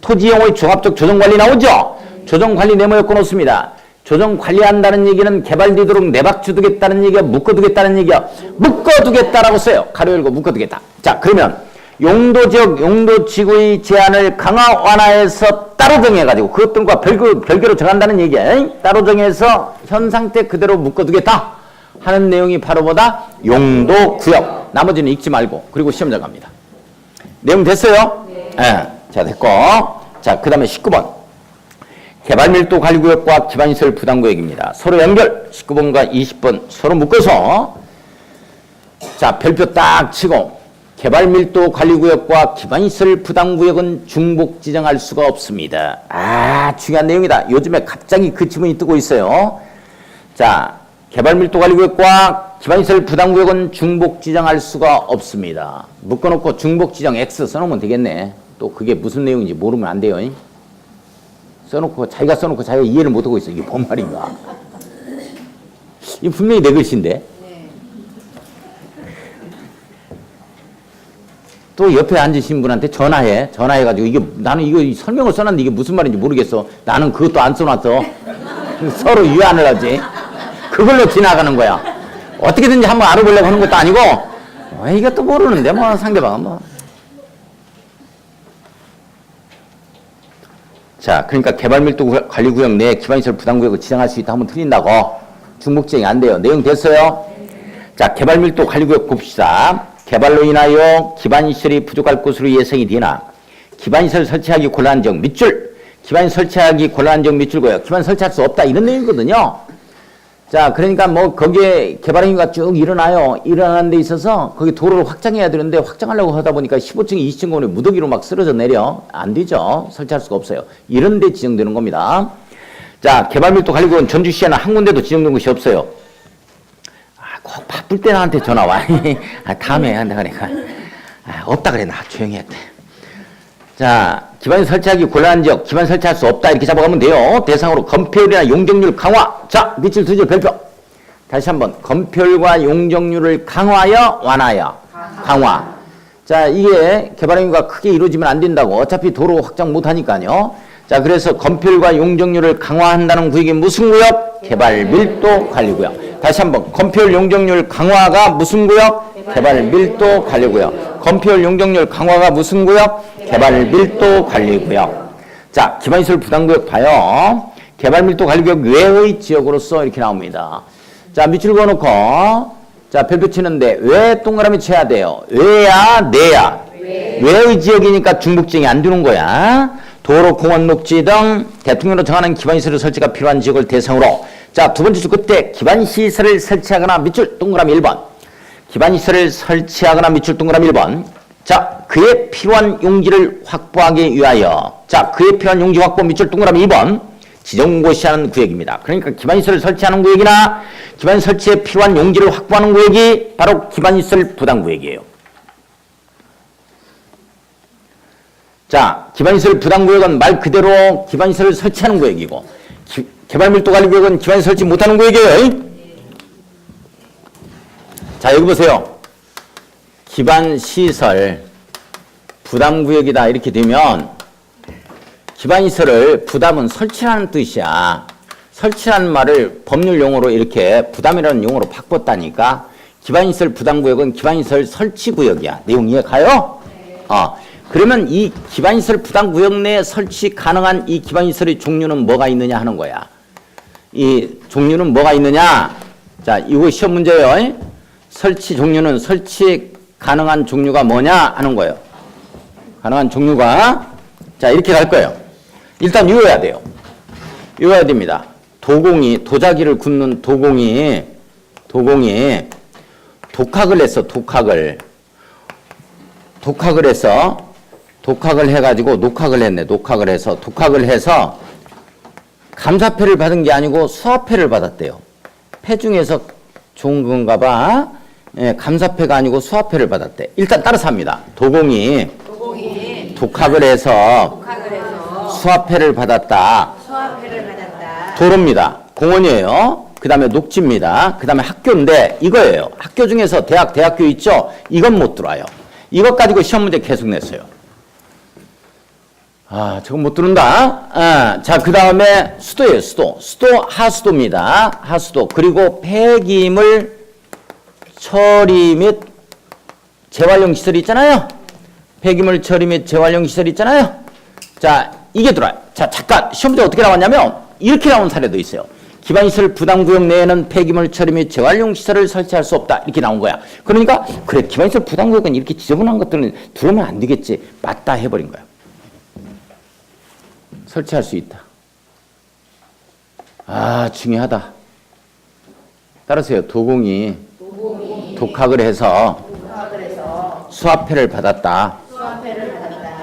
Speaker 1: 토지이용의 종합적 조정관리 나오죠. 조정관리 네모에 꺼놓습니다. 조정 관리한다는 얘기는 개발되도록 내박주 두겠다는 얘기야, 묶어두겠다는 얘기야. 묶어두겠다라고 써요. 가로 열고 묶어두겠다. 자, 그러면 용도 지역, 용도 지구의 제한을 강화 완화해서 따로 정해가지고 그것들과 별개로 정한다는 얘기야. 따로 정해서 현 상태 그대로 묶어두겠다 하는 내용이 바로 뭐다? 용도 구역. 나머지는 읽지 말고. 그리고 시험장 갑니다. 내용 됐어요? 네. 자, 됐고. 자, 그 다음에 19번. 개발밀도 관리구역과 기반시설 부담구역입니다. 서로 연결. 19번과 20번 서로 묶어서. 자, 별표 딱 치고. 개발밀도 관리구역과 기반시설 부담구역은 중복 지정할 수가 없습니다. 중요한 내용이다. 요즘에 갑자기 그 지문이 뜨고 있어요. 자, 개발밀도 관리구역과 기반시설 부담구역은 중복 지정할 수가 없습니다. 묶어놓고 중복 지정 X 써놓으면 되겠네. 또 그게 무슨 내용인지 모르면 안 돼요. 써놓고 자기가 이해를 못하고 있어. 이게 뭔 말인가. 이거 분명히 내 글씨인데. 또 옆에 앉으신 분한테 전화해가지고 이게 나는 이거 설명을 써놨는데 이게 무슨 말인지 모르겠어. 나는 그것도 안 써놨어. 서로 유한을 하지. 그걸로 지나가는 거야. 어떻게든지 한번 알아보려고 하는 것도 아니고 이것도 모르는데 뭐 상대방은 뭐. 자, 그러니까 개발밀도 관리구역 내 기반시설 부담구역을 지정할 수 있다 하면 틀린다고. 중복지정이 안 돼요. 내용 됐어요? 자, 개발밀도 관리구역 봅시다. 개발로 인하여 기반시설이 부족할 것으로 예상이 되나 기반시설 설치하기 곤란한 지역 밑줄. 기반시설 설치하기 곤란한 지역 밑줄고요. 기반 설치할 수 없다 이런 내용이거든요. 자, 그러니까 뭐 거기에 개발행위가 쭉 일어나요. 일어나는 데 있어서 거기 도로를 확장해야 되는데 확장하려고 하다 보니까 15층, 20층 건물이 무더기로 막 쓰러져 내려. 안 되죠. 설치할 수가 없어요. 이런 데 지정되는 겁니다. 자, 개발밀도 관리구역은 전주시에는 한 군데도 지정된 것이 없어요. 꼭 바쁠 때 나한테 전화 와. 다음에 한다 그러니까. 없다 그래. 나 조용히 했대. 자, 기반 설치하기 곤란한 지역, 기반 설치할 수 없다 이렇게 잡아가면 돼요. 대상으로 건폐율이나 용적률 강화. 자, 밑줄 두 줄 별표. 다시 한번 건폐율과 용적률을 강화하여 완화하여 강화. 자, 이게 개발행위가 크게 이루어지면 안 된다고. 어차피 도로 확장 못 하니까요. 자, 그래서 건폐율과 용적률을 강화한다는 구역이 무슨 구역? 개발밀도 관리구역. 다시 한번 건폐율 용적률 강화가 무슨 구역? 개발밀도 관리구역. 건폐율 용적률 강화가 무슨 구역? 개발밀도 관리구역. 자, 기반시설 부담구역 봐요. 개발밀도 관리구역 외의 지역으로서 이렇게 나옵니다. 자, 밑줄 그어놓고 자, 별표 치는데 왜 동그라미 쳐야 돼요? 외야 내야? 외의 지역이니까 중복지정이 안 되는 거야. 도로, 공원, 녹지 등 대통령으로 정하는 기반시설 설치가 필요한 지역을 대상으로. 자, 두 번째 줄 끝에 기반시설을 설치하거나 밑줄 동그라미 1번. 기반시설을 설치하거나 밑줄 동그라미 1번. 자, 그에 필요한 용지를 확보하기 위하여. 자, 그에 필요한 용지 확보 밑줄 동그라미 2번. 지정고시하는 구역입니다. 그러니까 기반시설을 설치하는 구역이나 기반 설치에 필요한 용지를 확보하는 구역이 바로 기반시설 부담구역이에요. 자, 기반시설 부담구역은 말 그대로 기반시설을 설치하는 구역이고 개발밀도관리구역은 기반시설 설치 못하는 구역이에요. 자, 여기 보세요. 기반시설 부담구역이다 이렇게 되면 기반시설을 부담은 설치라는 뜻이야. 설치라는 말을 법률 용어로 이렇게 부담이라는 용어로 바꿨다니까 기반시설 부담구역은 기반시설 설치구역이야. 내용 이해 가요? 그러면 이 기반시설 부담구역 내에 설치 가능한 이 기반시설의 종류는 뭐가 있느냐 하는 거야. 이 종류는 뭐가 있느냐. 자, 이거 시험 문제예요. 설치 종류는 설치 가능한 종류가 뭐냐 하는 거예요. 가능한 종류가 자 이렇게 갈 거예요. 일단 외워야 돼요. 외워야 됩니다. 도자기를 굽는 도공이 독학을 했어. 독학을 해가지고 녹학을 했네. 녹학을 해서 감사패를 받은 게 아니고 수화패를 받았대요. 패 중에서 좋은 건가 봐. 예, 감사패가 아니고 수화패를 받았대. 일단 따라서 합니다. 도공이 독학을 해서 수화패를 받았다. 도로입니다. 공원이에요. 그 다음에 녹지입니다. 그 다음에 학교인데 이거예요. 학교 중에서 대학교 있죠? 이건 못 들어와요. 이것 가지고 시험 문제 계속 냈어요. 저거 못 들은다. 자, 그 다음에 수도예요, 수도. 수도, 하수도입니다. 하수도. 그리고 폐기물 처리 및 재활용 시설 있잖아요. 폐기물 처리 및 재활용 시설 있잖아요. 자, 이게 들어와요. 자, 잠깐, 시험 문제 어떻게 나왔냐면, 이렇게 나온 사례도 있어요. 기반시설 부담구역 내에는 폐기물 처리 및 재활용 시설을 설치할 수 없다. 이렇게 나온 거야. 그러니까, 그래, 기반시설 부담구역은 이렇게 지저분한 것들은 들어오면 안 되겠지. 맞다 해버린 거야. 설치할 수 있다. 중요하다. 따라서요. 도공이 독학을 해서 수화패를 받았다.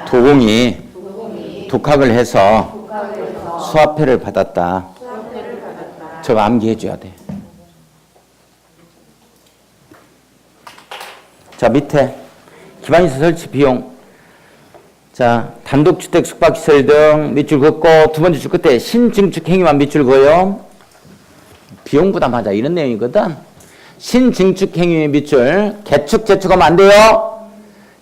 Speaker 1: 도공이 독학을 해서 수화패를 받았다. 저거 암기해 줘야 돼. 자, 밑에 기반시설 설치 비용. 자, 단독주택 숙박시설 등 밑줄 긋고 두 번째 줄 끝에 신증축 행위만 밑줄 그어요. 비용 부담하자 이런 내용이거든. 신증축 행위의 밑줄 개축 재축하면 안 돼요.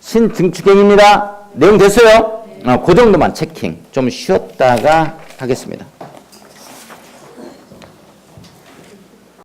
Speaker 1: 신증축 행위입니다. 내용 됐어요? 그 정도만 체킹. 좀 쉬었다가 하겠습니다.